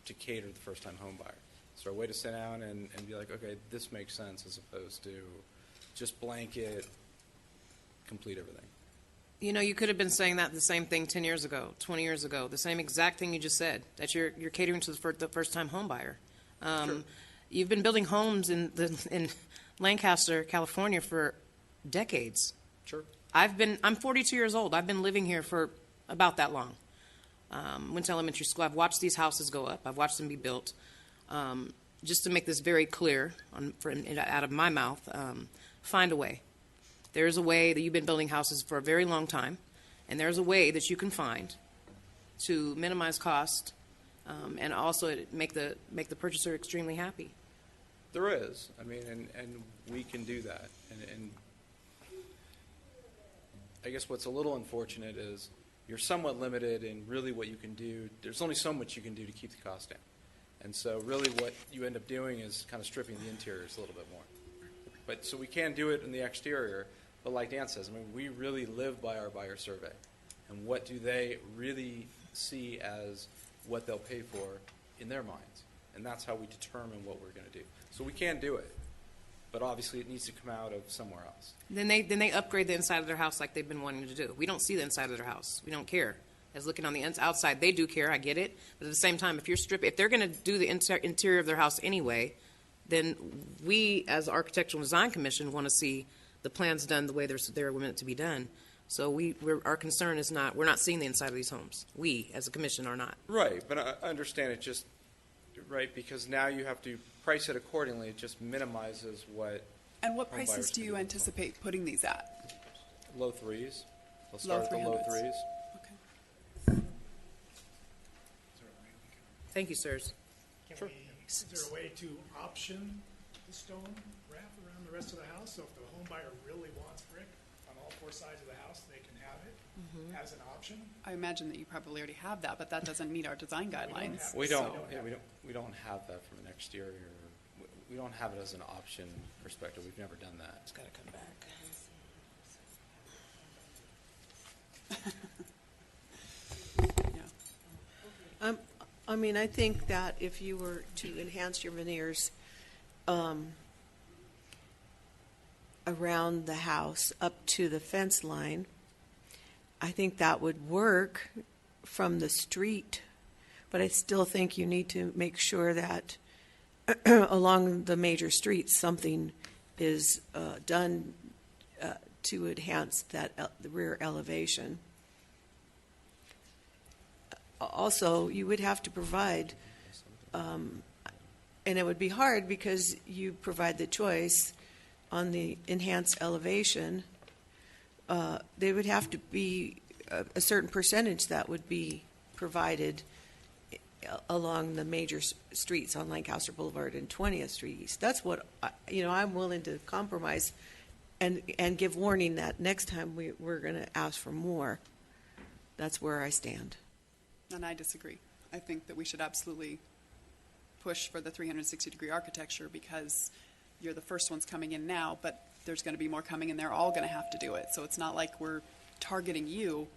to cater to the first-time home buyer. So a way to sit down and be like, okay, this makes sense, as opposed to just blanket, complete everything. You could have been saying the same thing 10 years ago, 20 years ago, the same exact thing you just said, that you're catering to the first-time home buyer. Sure. You've been building homes in Lancaster, California for decades. Sure. I'm 42 years old. I've been living here for about that long. Went to elementary school. I've watched these houses go up. I've watched them be built. Just to make this very clear out of my mouth, find a way. There's a way that you've been building houses for a very long time, and there's a way that you can find to minimize cost and also make the purchaser extremely happy. There is. I mean, and we can do that. And I guess what's a little unfortunate is you're somewhat limited in really what you can do. There's only so much you can do to keep the cost down. And so really what you end up doing is kind of stripping the interiors a little bit more. But so we can do it in the exterior, but like Dan says, I mean, we really live by our buyer survey. And what do they really see as what they'll pay for in their minds? And that's how we determine what we're going to do. So we can do it, but obviously it needs to come out of somewhere else. Then they upgrade the inside of their house like they've been wanting to do. We don't see the inside of their house. We don't care. As looking on the outside, they do care. I get it. But at the same time, if they're going to do the interior of their house anyway, then we, as the Architectural Design Commission, want to see the plans done the way they're meant to be done. So our concern is we're not seeing the inside of these homes. We, as a commission, are not. Right, but I understand it just, right, because now you have to price it accordingly. It just minimizes what. And what home buyers prices do can you anticipate putting these at? Low threes. They'll Low start at the low 300s. threes. Okay. Thank you, sirs. Is there a way to option the stone wrap around the rest of the house? So if the home buyer really wants brick on all four sides of the house, they can have it as an option? I imagine that you probably already have that, but that doesn't meet our design guidelines. We don't. So- Yeah, we don't have that from an exterior. We don't have it as an option perspective. We've never done that. It's got to come back. Yeah. I mean, I think that if you were to enhance your veneers around the house up to the fence line, I think that would work from the street. But I still think you need to make sure that along the major streets, something is done to enhance that, the rear elevation. Also, you would have to provide, and it would be hard because you provide the choice on the enhanced elevation. There would have to be a certain percentage that would be provided along the major streets on Lancaster Boulevard and 20th Street East. That's what, I'm willing to compromise and give warning that next time we're going to ask for more. That's where I stand. And I disagree. I think that we should absolutely push for the 360-degree architecture because you're the first ones coming in now, but there's going to be more coming and they're all going to have to do it. So it's not like we're targeting you.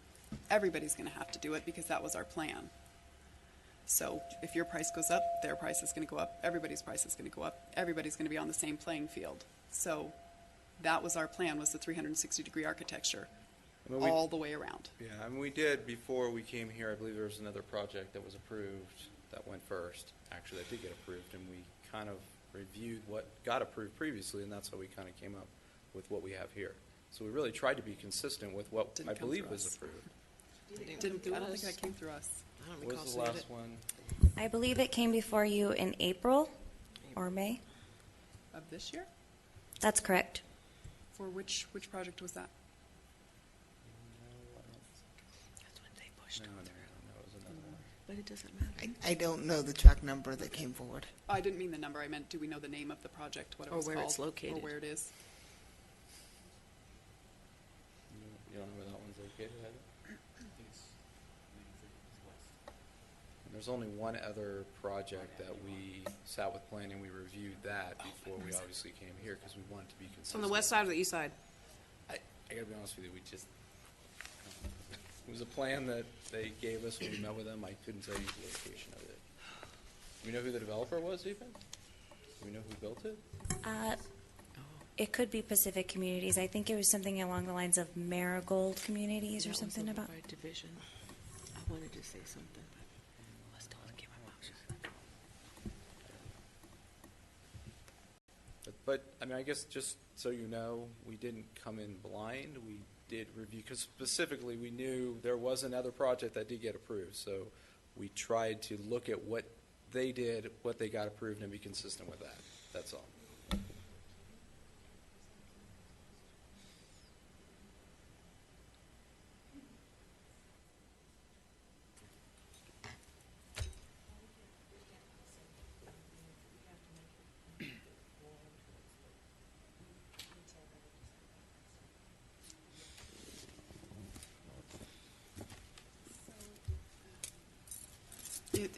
Everybody's going to have to do it because that was our plan. So if your price goes up, their price is going to go up, everybody's price is going to go up, everybody's going to be on the same playing field. So that was our plan, was the 360-degree architecture, all the way around. Yeah, I mean, we did, before we came here, I believe there was another project that was approved that went first. Actually, that did get approved, and we kind of reviewed what got approved previously, and that's how we kind of came up with what we have here. So we really tried to be consistent with what I believe was approved. I don't think that came through us. What was the last one? I believe it came before you in April or May. Of this year? That's correct. For which project was that? That's when they pushed No, it. it was another one. But it doesn't matter. I don't know the track number that came forward. Oh, I didn't mean the number. I meant, do we know the name of the project, what it Or was where called? it's located. Or where it is? You don't know where that one's located, Heather? And there's only one other project that we sat with planning, we reviewed that before we obviously came here because we wanted to be It's consistent. on the west side or the east side? I gotta be honest with you, it was a plan that they gave us when we met with them. I couldn't tell you the location of it. Do we know who the developer was even? Do we know who built it? It could be Pacific Communities. I think it was something along the lines of Marigold Communities or something about. By division. I wanted to say something, but let's don't give my mouth. But, I mean, I guess just so you know, we didn't come in blind. We did review, because specifically we knew there was another project that did get approved. So we tried to look at what they did, what they got approved, and be consistent with that. That's all.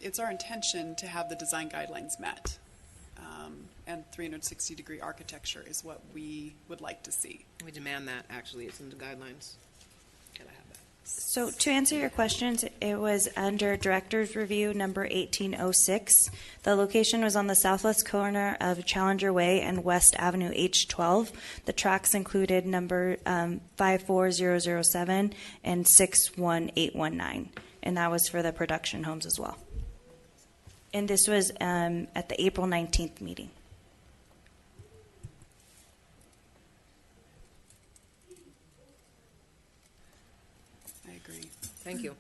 It's our intention to have the design guidelines met. And 360-degree architecture is what we would like to see. We demand that, actually. It's in the guidelines. Can I have that? So to answer your questions, it was under Director's Review number 1806. The location was on the southwest corner of Challenger Way and West Avenue H12. The tracks included number 54007 and 61819, and that was for the production homes as well. And this was at the April 19th meeting. I agree. Thank you.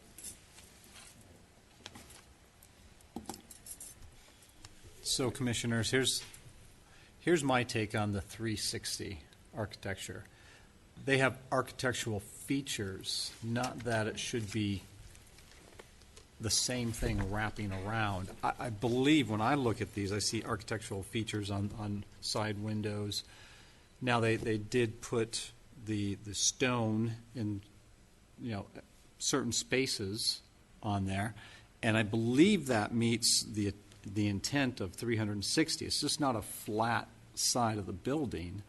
So, Commissioners, here's my take on the 360 architecture. They have architectural features, not that it should be the same thing wrapping around. I believe when I look at these, I see architectural features on side windows. Now, they did put the stone in, certain spaces on there, and I believe that meets the intent of 360. It's just not a flat side of the building.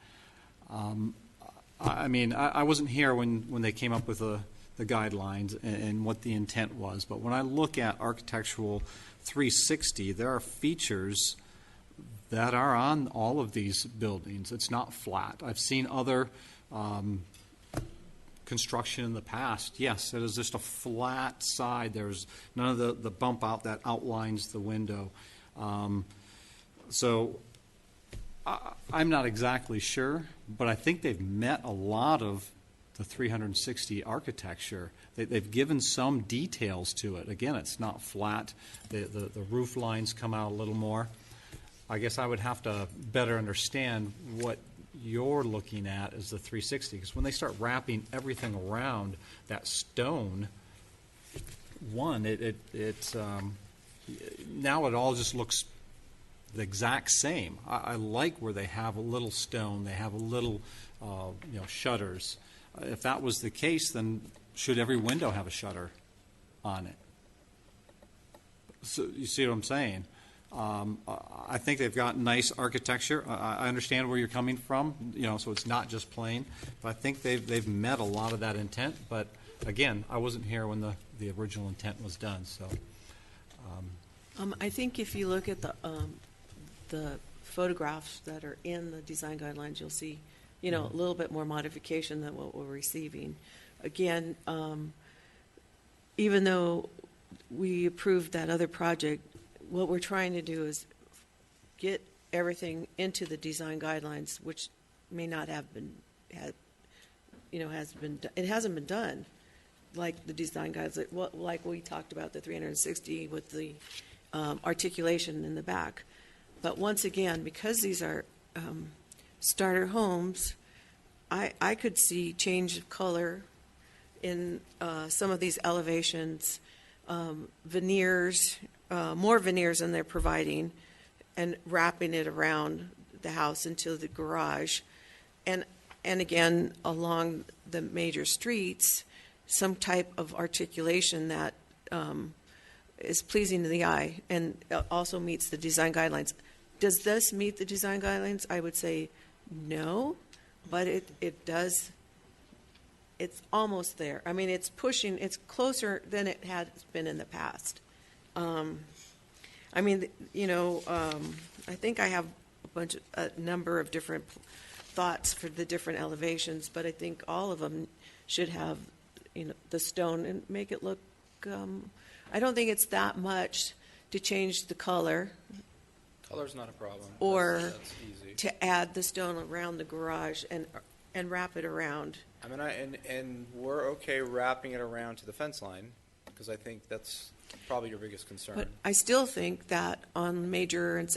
I wasn't here when they came up with the guidelines and what the intent was, but when I look at architectural 360, there are features that are on all of these buildings. It's not flat. I've seen other construction in the past. Yes, it is just a flat side. There's none of the bump out that outlines the window. So I'm not exactly sure, but I think they've met a lot of the 360 architecture. They've given some details to it. Again, it's not flat. The roof lines come out a little more. I guess I would have to better understand what you're looking at as the 360, because when they start wrapping everything around that stone, one, now it all just looks the exact same. I like where they have a little stone, they have a little, shutters. If that was the case, then should every window have a shutter on it? So you see what I'm saying? I think they've got nice architecture. I understand where you're coming from, so it's not just plain. But I think they've met a lot of that intent. But again, I wasn't here when the original intent was done. So I think if you look at the photographs that are in the design guidelines, you'll see, a little bit more modification than what we're receiving. Again, even though we approved that other project, what we're trying to do is get everything into the design guidelines, which may not have been, it hasn't been done, like the design guidelines, like we talked about the 360 with the articulation in the back. But once again, because these are starter homes, I could see change of color in some of these elevations, veneers, more veneers than they're providing, and wrapping it around the house into the garage. And again, along the major streets, some type of articulation that is pleasing to the eye and also meets the design guidelines. Does this meet the design guidelines? I would say no, but it does. It's almost there. I mean, it's pushing, it's closer than it has been in the past. I think I have a number of different thoughts for the different elevations, but I think all of them should have, the stone and make it look, I don't think it's that much to change the color. Color's not a problem. Or that's easy. To add the stone around the garage and wrap it around. I mean, and we're okay wrapping it around to the fence line, because I think that's probably your biggest concern. But I still think that on Major and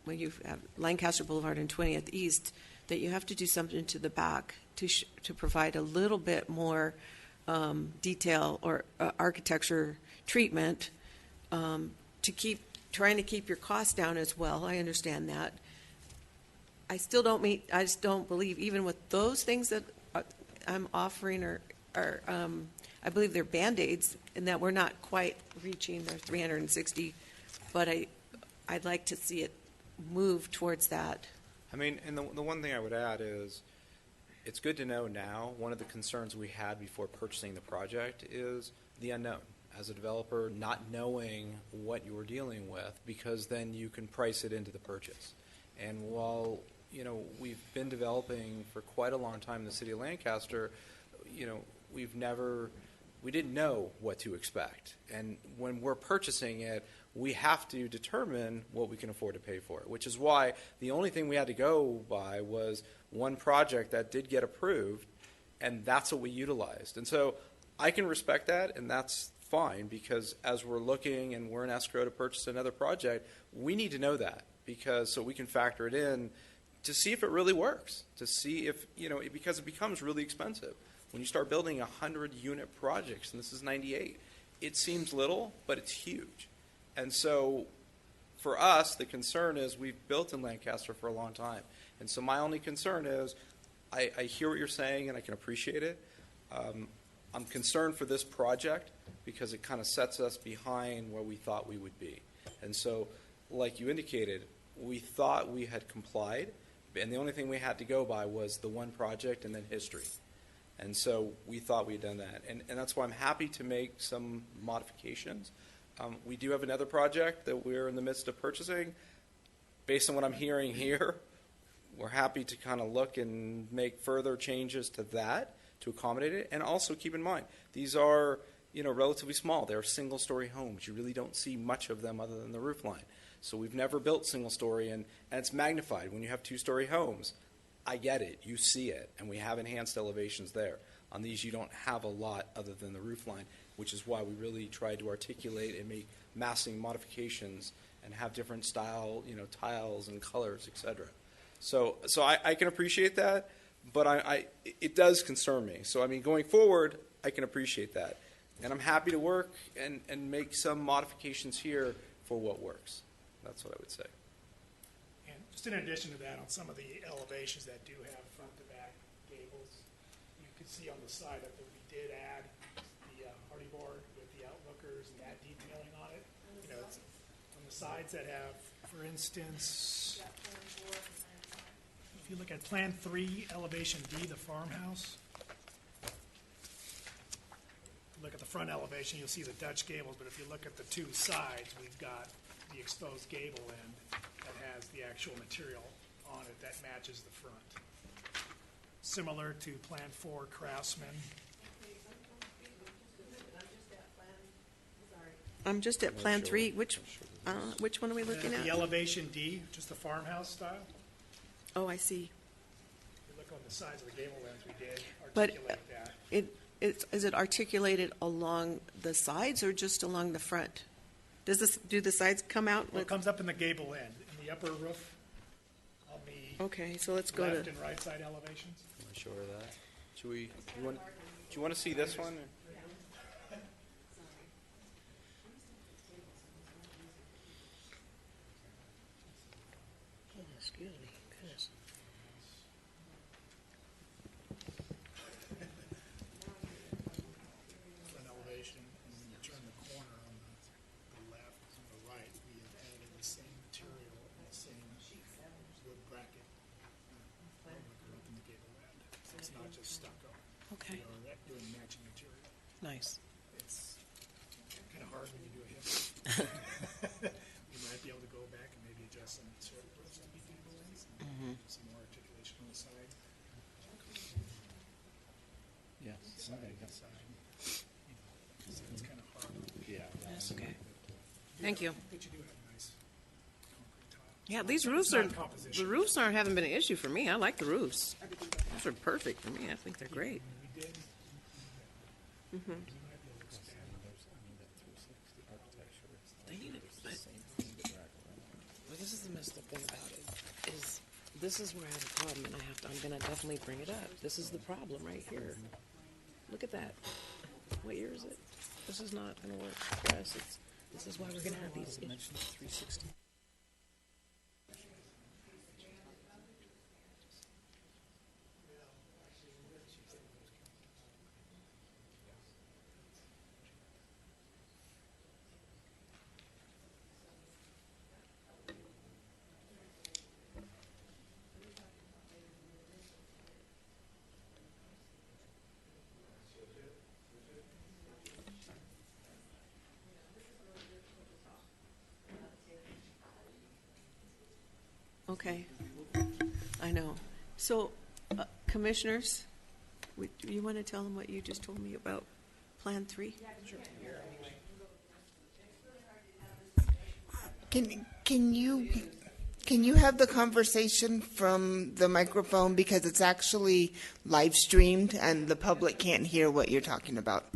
when you have Lancaster Boulevard and 20th East, that you have to do something to the back to provide a little bit more detail or architecture treatment to keep trying to keep your costs down as well. I understand that. I just don't believe, even with those things that I'm offering are I believe they're Band-Aids, in that we're not quite reaching their 360, but I'd like to see it move towards that. I mean, and the one thing I would add is, it's good to know now, one of the concerns we had before purchasing the project is the unknown. As a developer, not knowing what you were dealing with, because then you can price it into the purchase. And while, we've been developing for quite a long time in the city of Lancaster, we didn't know what to expect. And when we're purchasing it, we have to determine what we can afford to pay for it, which is why the only thing we had to go by was one project that did get approved, and that's what we utilized. And so I can respect that, and that's fine, because as we're looking and we're in escrow to purchase another project, we need to know that, so we can factor it in to see if it really works, to see if, because it becomes really expensive. When you start building 100-unit projects, and this is 98, it seems little, but it's huge. And so for us, the concern is we've built in Lancaster for a long time. And so my only concern is I hear what you're saying, and I can appreciate it. I'm concerned for this project because it kind of sets us behind where we thought we would be. And so, like you indicated, we thought we had complied, and the only thing we had to go by was the one project and then history. And so we thought we had done that. And that's why I'm happy to make some modifications. We do have another project that we're in the midst of purchasing. Based on what I'm hearing here, we're happy to kind of look and make further changes to that to accommodate it. And also keep in mind, these are relatively small. They're single-story homes. You really don't see much of them other than the roof line. So we've never built single-story, and it's magnified when you have two-story homes. I get it, you see it, and we have enhanced elevations there. On these, you don't have a lot other than the roof line, which is why we really tried to articulate and make massing modifications and have different style, tiles and colors, et cetera. So I can appreciate that, but it does concern me. So, going forward, I can appreciate that. And I'm happy to work and make some modifications here for what works. That's what I would say. And just in addition to that, on some of the elevations that do have front-to-back gables, you can see on the side that we did add the hardy board with the outlookers and that detailing on it. It's on the sides that have, for instance, if you look at Plan 3, Elevation D, the farmhouse, look at the front elevation, you'll see the Dutch gables, but if you look at the two sides, we've got the exposed gable end that has the actual material on it that matches the front. Similar to Plan 4 Craftsman. I'm just at Plan 3. Which one are we looking at? The Elevation D, just the farmhouse style. Oh, I see. You look on the sides of the gable ends, we did But articulate that. is it articulated along the sides or just along the front? Do the sides come out? Well, it comes up in the gable end, in the upper roof, on the Okay, so let's go to. left and right side elevations. Am I sure of that? Do you want to see this one? Excuse me, goodness. Front elevation, and when you turn the corner on the left and the right, we have added the same material and the same wood bracket. Up in the gable end. It's not just stucco. Okay. We are doing matching material. Nice. It's kind of hard when you do a hip. You might be able to go back and maybe adjust some gable ends, and some more articulation on the side. Yes. Side, side. So it's kind of hard. Yeah. That's okay. Thank you. But you do have nice concrete tile. Yeah, these roofs the roofs haven't been an issue for me. I like the roofs. Those are perfect for me. I think they're great. We did. Mhm. You might be able to expand They need it, but this is the messed up thing about it, is this is where I have a problem, and I'm gonna definitely bring it up. This is the problem right here. Look at that. What year is it? This is not gonna work for us. This is why we're gonna have these. Mentioned 360. Okay. I know. So, commissioners, do you want to tell them what you just told me about Plan 3? Can you have the conversation from the microphone, because it's actually live streamed and the public can't hear what you're talking about?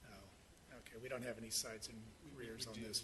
Oh, okay, we don't have any sides and rears on this.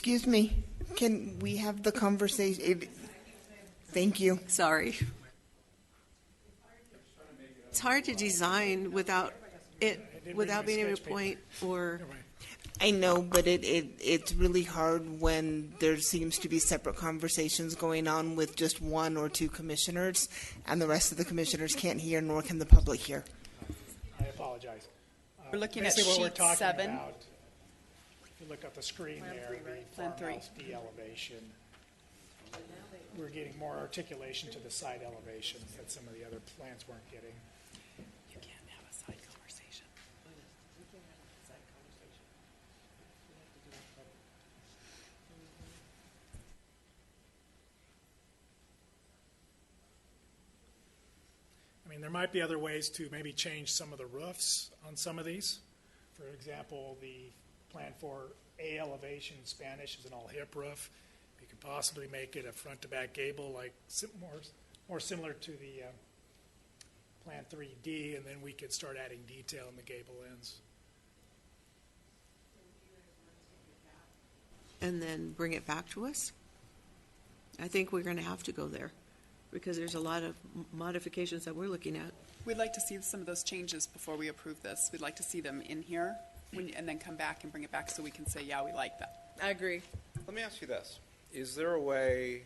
Excuse me, can we have the conversation? Thank you. Sorry. It's hard to design without being able to point or, I know, but it's really hard when there seems to be separate conversations going on with just one or two commissioners, and the rest of the commissioners can't hear, nor can the public hear. I apologize. We're looking at Basically what we're sheet talking 7. about, if you look at the screen Plan there, 3, the right? Plan 3. farmhouse D elevation. We're getting more articulation to the side elevations that some of the other plans weren't getting. You can't have a side conversation. I mean, there might be other ways to maybe change some of the roofs on some of these. For example, the plan for A elevation in Spanish is an all-hip roof. You could possibly make it a front-to-back gable, like more similar to the Plan 3D, and then we could start adding detail in the gable ends. and then bring it back to us? I think we're going to have to go there because there's a lot of modifications that we're looking at. We'd like to see some of those changes before we approve this. We'd like to see them in here and then come back and bring it back so we can say, yeah, we like that. I agree. Let me ask you this. Is there a way,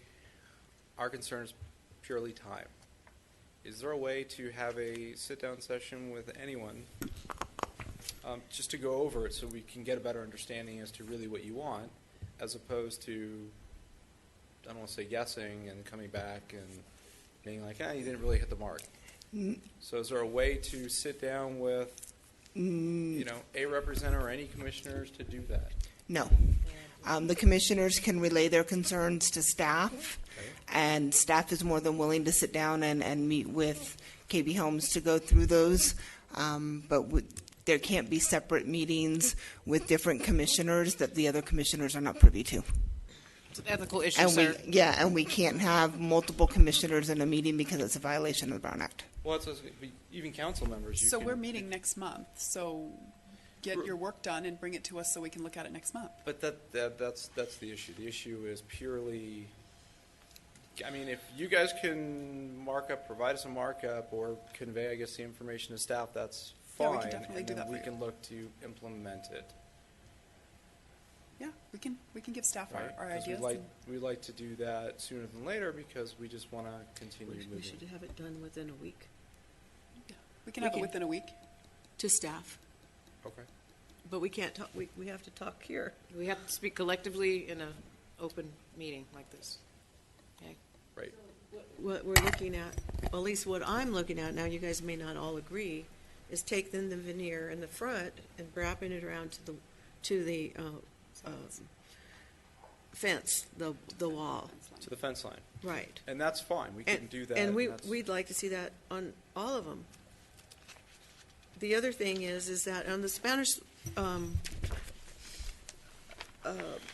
our concern is purely time. Is there a way to have a sit-down session with anyone just to go over it so we can get a better understanding as to really what you want, as opposed to, I don't want to say guessing and coming back and being like, you didn't really hit the mark. So is there a way to sit down with, a representative or any commissioners to do that? No. The commissioners can relay their concerns to staff, and staff is more than willing to sit down and meet with KB Homes to go through those. There can't be separate meetings with different commissioners that the other commissioners are not privy to. It's an ethical issue, And sir. and we can't have multiple commissioners in a meeting because it's a violation of the Brown Act. Well, it's even council members. So we're meeting next month, so get your work done and bring it to us so we can look at it next month. But that's the issue. The issue is purely, I mean, if you guys can provide us a markup or convey, I guess, the information to staff, that's Yeah, fine. we can definitely and do then that we for can look to implement it. Yeah, we can give staff Right? our 'Cause ideas. we'd like to do that sooner than later because we just want to continue We moving. should have it done within a week We can have it within a week. to staff, Okay. but we can't talk, we have to talk here. We have to speak collectively in an open meeting like this. Okay? Right. What we're looking at, at least what I'm looking at, now you guys may not all agree, is take then the veneer in the front and wrapping it around to the fence, the wall. To the fence line. Right. And that's fine. We can do that. And that's- we'd like to see that on all of them. The other thing is that on the Spanish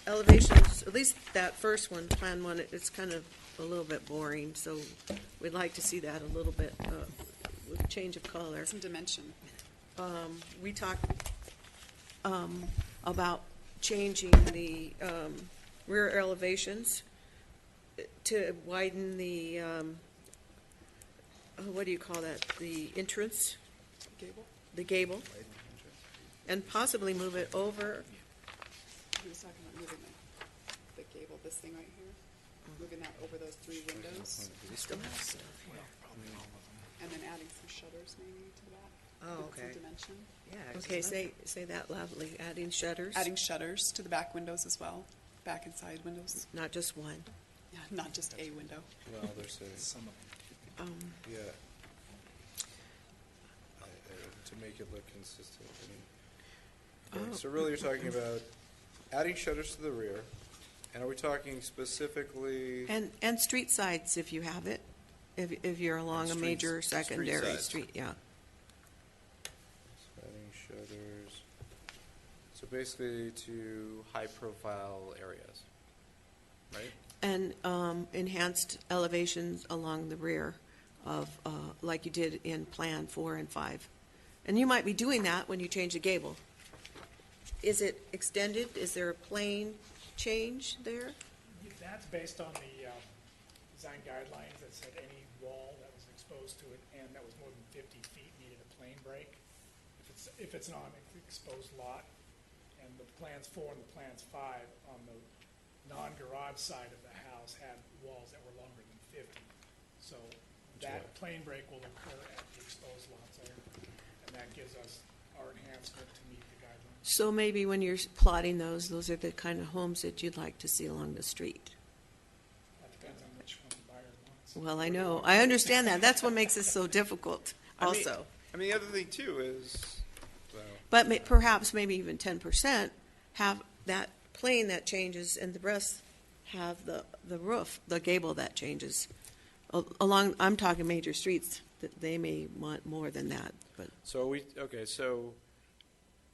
elevations, at least that first one, Plan 1, it's kind of a little bit boring, so we'd like to see that a little bit with a change of color. Some dimension. We talked about changing the rear elevations to widen the, what do you call that, the entrance? Gable? The gable, and possibly move it over. He was talking about moving the gable, this thing right here, moving that over those 3 windows. And then adding some shutters maybe to that. Oh, Give it okay. Some dimension. Yeah. Okay, say that loudly, adding shutters, Adding shutters to the back windows as well, back and side windows. not just one. Yeah, not just a window. Well, there's yeah. To make it look consistent. Okay, Oh. So really you're talking about adding shutters to the rear, and are we talking specifically? And street sides if you have it, if you're along a major or secondary sides. street, yeah. Adding shutters. So basically to high-profile areas, right? And enhanced elevations along the rear of, like you did in Plan 4 and 5. And you might be doing that when you change the gable. Is it extended? Is there a plane change there? That's based on the design guidelines that said any wall that was exposed to an end that was more than 50 feet needed a plane break. If it's an exposed lot, and the plans 4 and the plans 5 on the non-garage side of the house had walls that were longer than 50. So that plane break will occur at the exposed lots there, and that gives us our enhancement to meet the guidelines. So maybe when you're plotting those are the kind of homes that you'd like to see along the street. That depends on which one the buyer wants. Well, I know. I understand that. That's what makes it so difficult also. I mean, the other thing too is, well, But perhaps maybe even 10% have that plane that changes, and the rest have the roof, the gable that changes. Along, I'm talking major streets, that they may want more than that, but. so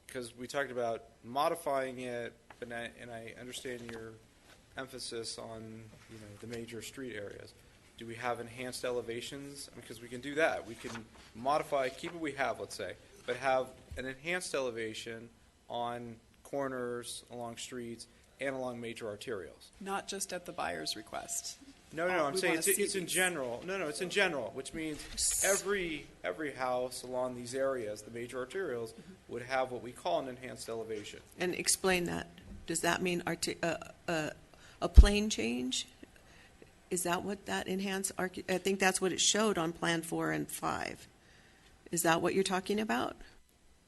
because we talked about modifying it, and I understand your emphasis on, the major street areas. Do we have enhanced elevations? Because we can do that. We can modify, keep what we have, let's say, but have an enhanced elevation on corners, along streets, and along major arterials. Not just at the buyer's request. No, I'm We saying wanna see it's in these. general. No, it's in general, which means every house along these areas, the major arterials, would have what we call an enhanced elevation. And explain that. Does that mean a plane change? Is that what that enhanced, I think that's what it showed on Plan 4 and 5. Is that what you're talking about?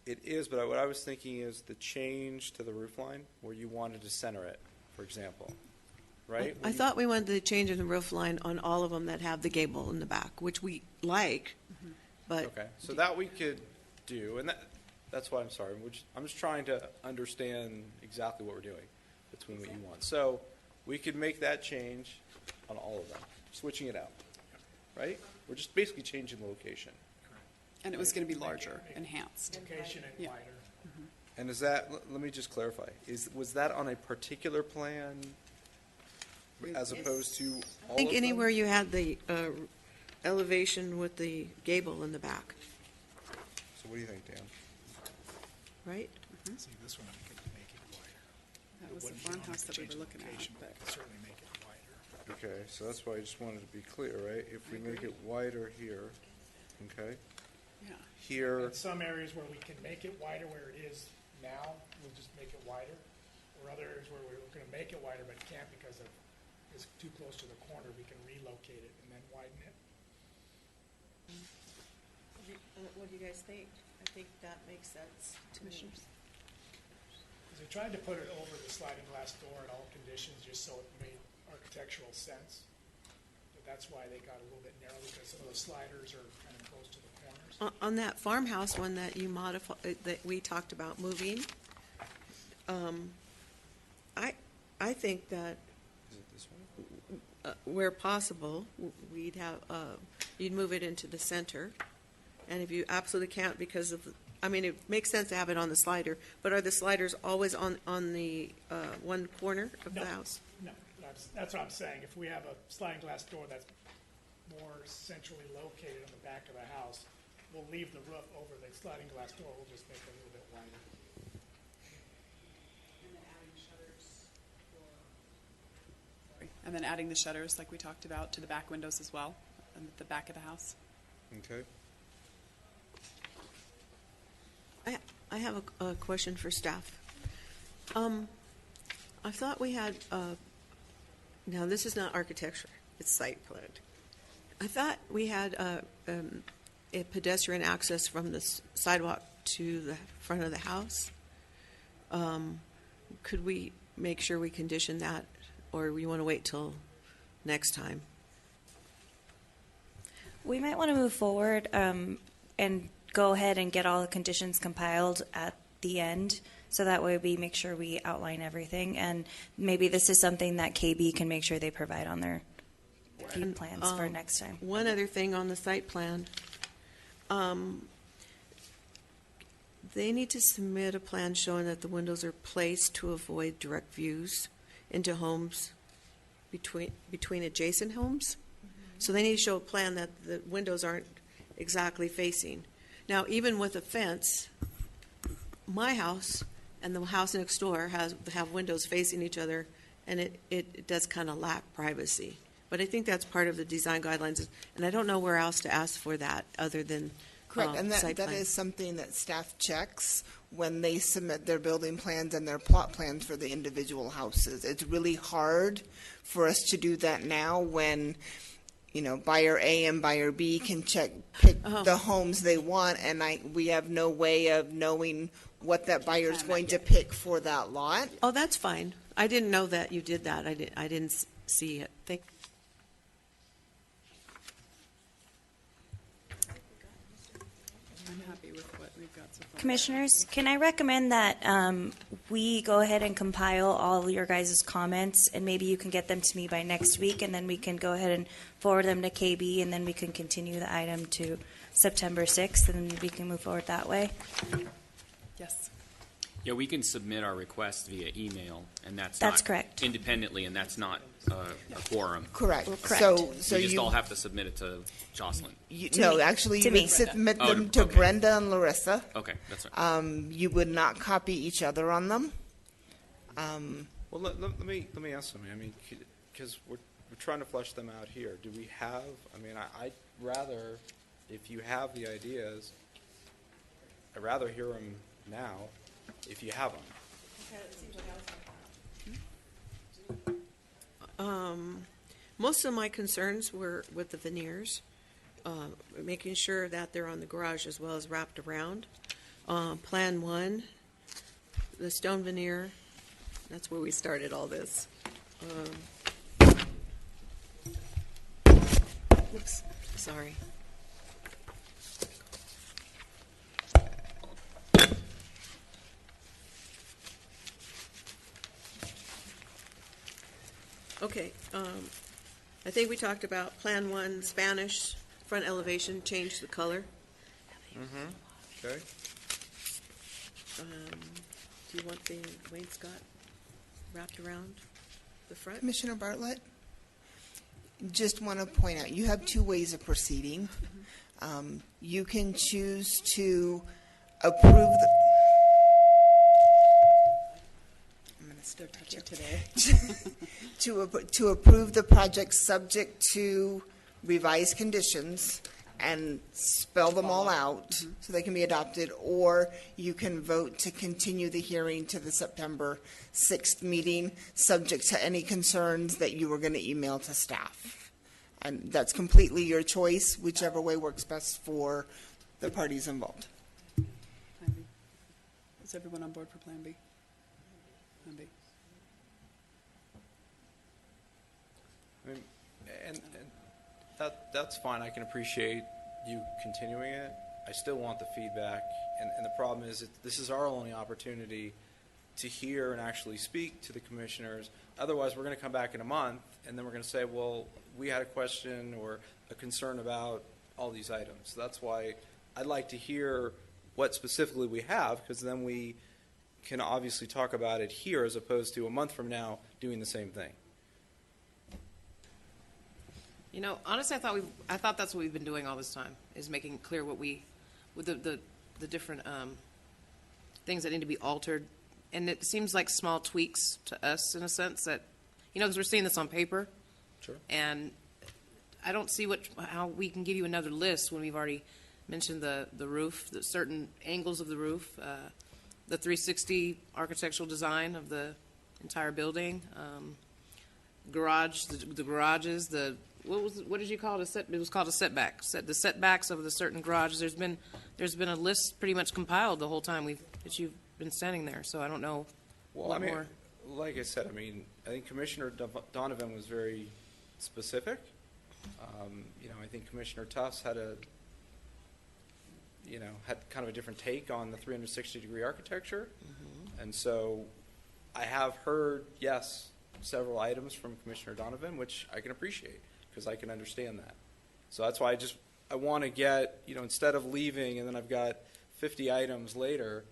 It is, but what I was thinking is the change to the roof line, where you wanted to center it, for example, right? I thought we wanted to change in the roof line on all of them that have the gable in the back, which we like, but. Okay, so that we could do, and that's why I'm sorry. I'm just trying to understand exactly what we're doing between what you want. So we could make that change on all of them, switching it out, right? We're just basically changing the location. And it was going to be larger, enhanced. Location and Yeah. wider. And is that, let me just clarify, was that on a particular plan as opposed to all I think of them? anywhere you had the elevation with the gable in the back, So what do you think, Dan? right? See, this one, we could make it wider. That was the Wouldn't be on farmhouse that we change were of looking at. location, But but certainly make it wider. Okay, so that's why I just wanted to be clear, right? If we make it wider here, okay? yeah. Here, In some areas where we can make it wider where it is now, we'll just make it wider. Or other areas where we're going to make it wider but can't because it's too close to the corner, we can relocate it and then widen it. What do you guys think? I think that makes sense to me. Because we tried to put it over the sliding glass door in all conditions, just so it made architectural sense. But that's why they got a little bit narrow, because some of the sliders are kind of close to the corners. On that farmhouse one that you modified, that we talked about moving, I think that is it this one? where possible, we'd have, you'd move it into the center. And if you absolutely can't because of, I mean, it makes sense to have it on the slider, but are the sliders always on the one corner of the No. house? No, that's what I'm saying. If we have a sliding glass door that's more centrally located on the back of the house, we'll leave the roof over the sliding glass door, we'll just make it a little bit wider. And then adding the shutters, like we talked about, to the back windows as well, and at the back of the house. Okay. I have a question for staff. I thought we had, now this is not architecture, it's site plan. I thought we had a pedestrian access from the sidewalk to the front of the house. Could we make sure we condition that, or we want to wait till next time? We might want to move forward and go ahead and get all the conditions compiled at the end, so that way we make sure we outline everything. And maybe this is something that KB can make sure they provide on their plans for next time. One other thing on the site plan. They need to submit a plan showing that the windows are placed to avoid direct views into homes between adjacent homes. So they need to show a plan that the windows aren't exactly facing. Now, even with a fence, my house and the house next door have windows facing each other and it does kind of lack privacy. But I think that's part of the design guidelines, and I don't know where else to ask for that other than Correct, and site that plan. is something that staff checks when they submit their building plans and their plot plans for the individual houses. It's really hard for us to do that now when, buyer A and buyer B can pick the homes they want, and we have no way of knowing what that buyer's going to pick for that lot. Oh, that's fine. I didn't know that you did that. I didn't see it. I'm happy with what we've got so far. Commissioners, can I recommend that we go ahead and compile all your guys' comments, and maybe you can get them to me by next week, and then we can go ahead and forward them to KB, and then we can continue the item to September 6th, and we can move forward that way? Yes. Yeah, we can submit our request via email, and that's That's not correct. independently, and that's not a quorum. Correct. Correct. So We just you, all have to submit it to Jocelyn. no, me. actually, To you me. would submit Oh, them to okay. Brenda and Larissa. Okay, that's right. You would not copy each other on them. Well, let me ask something. I mean, because we're trying to flesh them out here. Do we have? I mean, I'd rather, if you have the ideas, I'd rather hear them now, if you have them. Most of my concerns were with the veneers, making sure that they're on the garage as well as wrapped around. Plan 1, the stone veneer, that's where we started all this. Oops, sorry. Okay, I think we talked about Plan 1, Spanish, front elevation, change the color. Okay. Do you want the wainscot wrapped around the front? Commissioner Bartlett, just want to point out, you have two ways of proceeding. You can choose to approve the... I'm going to They're touchy today. to approve the project subject to revised conditions and spell them all out so they can be adopted, or you can vote to continue the hearing to the September 6th meeting, subject to any concerns that you were going to email to staff. And that's completely your choice, whichever way works best for the parties involved. Plan B. Is everyone on board for Plan B? Plan B. I mean, and that's fine. I can appreciate you continuing it. I still want the feedback, and the problem is this is our only opportunity to hear and actually speak to the commissioners. Otherwise, we're going to come back in a month, and then we're going to say, well, we had a question or a concern about all these items. So that's why I'd like to hear what specifically we have, because then we can obviously talk about it here as opposed to a month from now doing the same thing. Honestly, I thought that's what we've been doing all this time, is making clear what with the different things that need to be altered. And it seems like small tweaks to us in a sense that, because we're seeing this on paper. Sure. And I don't see how we can give you another list when we've already mentioned the roof, the certain angles of the roof, the 360 architectural design of the entire building, garage, the garages, what did you call it? It was called a setback. The setbacks of the certain garages. There's been a list pretty much compiled the whole time that you've been standing there. So I don't know. Well, like I said, I think Commissioner Donovan was very specific. I think Commissioner Tufts had kind of a different take on the 360-degree architecture. And so I have heard, yes, several items from Commissioner Donovan, which I can appreciate because I can understand that. So that's why I want to get, instead of leaving and then I've got 50 items later,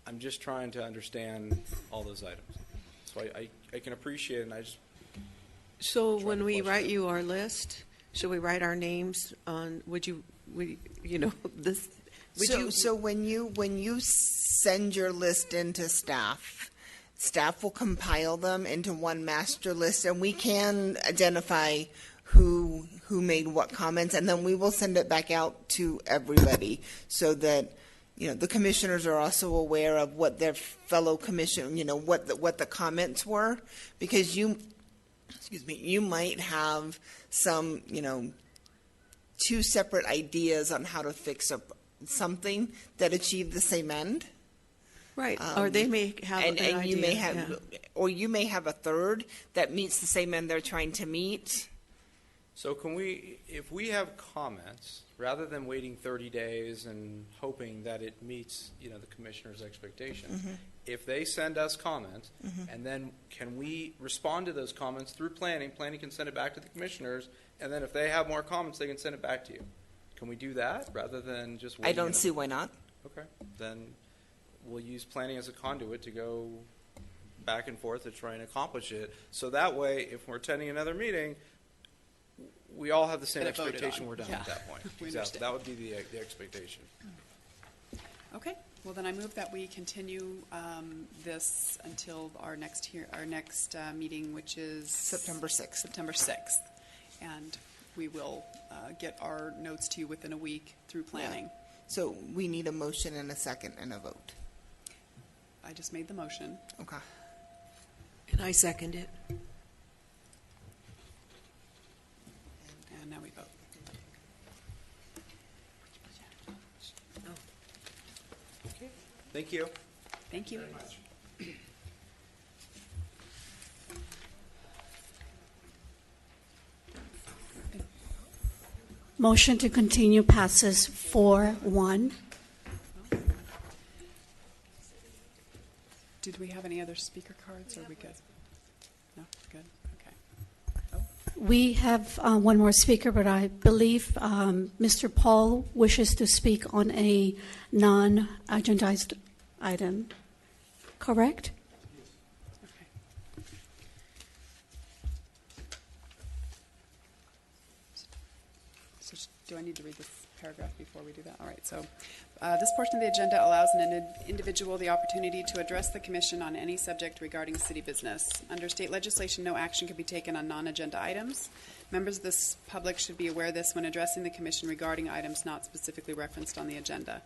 I'm just trying to understand all those items. So I can appreciate it, and I just... So when we write you our list, should we write our names on, So when you send your list into staff, staff will compile them into one master list, and we can identify who made what comments, and then we will send it back out to everybody so that, you know, the commissioners are also aware of what their fellow commission, you know, what the comments were, because you might have some, you know, two separate ideas on how to fix up something that achieve the same end. Right, or they may have an and idea. you may have, yeah. or you may have a third that meets the same end they're trying to meet. So can we, if we have comments, rather than waiting 30 days and hoping that it meets, you know, the commissioner's expectations, if they send us comments, and then can we respond to those comments through planning can send it back to the commissioners, and then if they have more comments, they can send it back to you. Can we do that rather than just waiting? I don't see why not. Okay, then we'll use planning as a conduit to go back and forth to try and accomplish it. So that way, if we're attending another meeting, we all have the same Get it voted expectation. on. We're done Yeah. at that point. We Exactly. understand. That would be the expectation. Okay, well then I move that we continue this until our next meeting, which is September 6th. September 6th. And we will get our notes to you within a week through planning. So we need a motion and a second and a vote. I just made the motion. Okay. And I second it. And now we vote. Thank you. Thank you. Motion to continue passes 4-1. Did we have any other speaker cards, or are we good? No, good, okay. We have one more speaker, but I believe Mr. Paul wishes to speak on a non-agendized item. Correct? Okay. So do I need to read this paragraph before we do that? All right, so this portion of the agenda allows an individual the opportunity to address the commission on any subject regarding city business. Under state legislation, no action can be taken on non-agenda items. Members of this public should be aware of this when addressing the commission regarding items not specifically referenced on the agenda.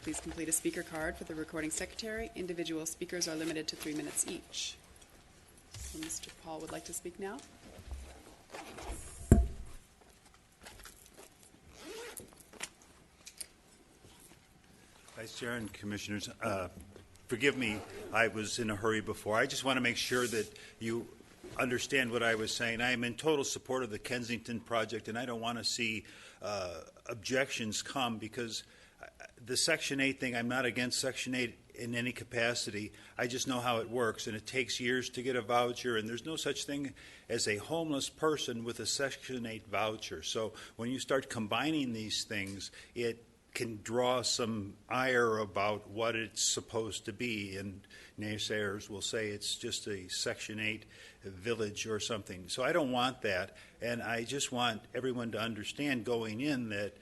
Please complete a speaker card for the recording secretary. Individual speakers are limited to 3 minutes each. So Mr. Paul would like to speak now. Vice Chair and Commissioners, forgive me, I was in a hurry before. I just want to make sure that you understand what I was saying. I am in total support of the Kensington project, and I don't want to see objections come, because the Section 8 thing, I'm not against Section 8 in any capacity. I just know how it works, and it takes years to get a voucher, and there's no such thing as a homeless person with a Section 8 voucher. So when you start combining these things, it can draw some ire about what it's supposed to be, and naysayers will say it's just a Section 8 village or something. So I don't want that, and I just want everyone to understand going in that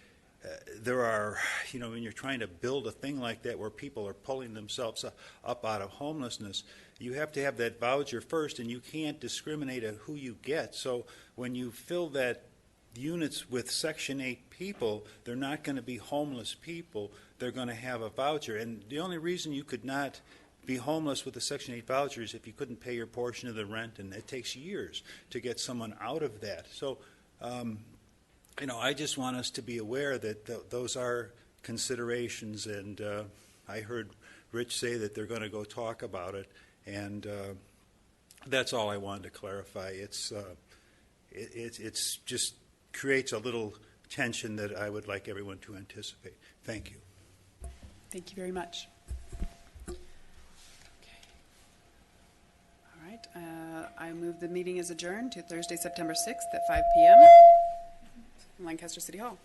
there are, you know, when you're trying to build a thing like that where people are pulling themselves up out of homelessness, you have to have that voucher first, and you can't discriminate at who you get. So when you fill that units with Section 8 people, they're not going to be homeless people. They're going to have a voucher. And the only reason you could not be homeless with a Section 8 voucher is if you couldn't pay your portion of the rent, and it takes years to get someone out of that. So, you know, I just want us to be aware that those are considerations, and I heard Rich say that they're going to go talk about it, and that's all I wanted to clarify. It's just creates a little tension that I would like everyone to anticipate. Thank you. Thank you very much. Okay. All right. I move the meeting is adjourned to Thursday, September 6th at 5 p.m. in Lancaster City Hall.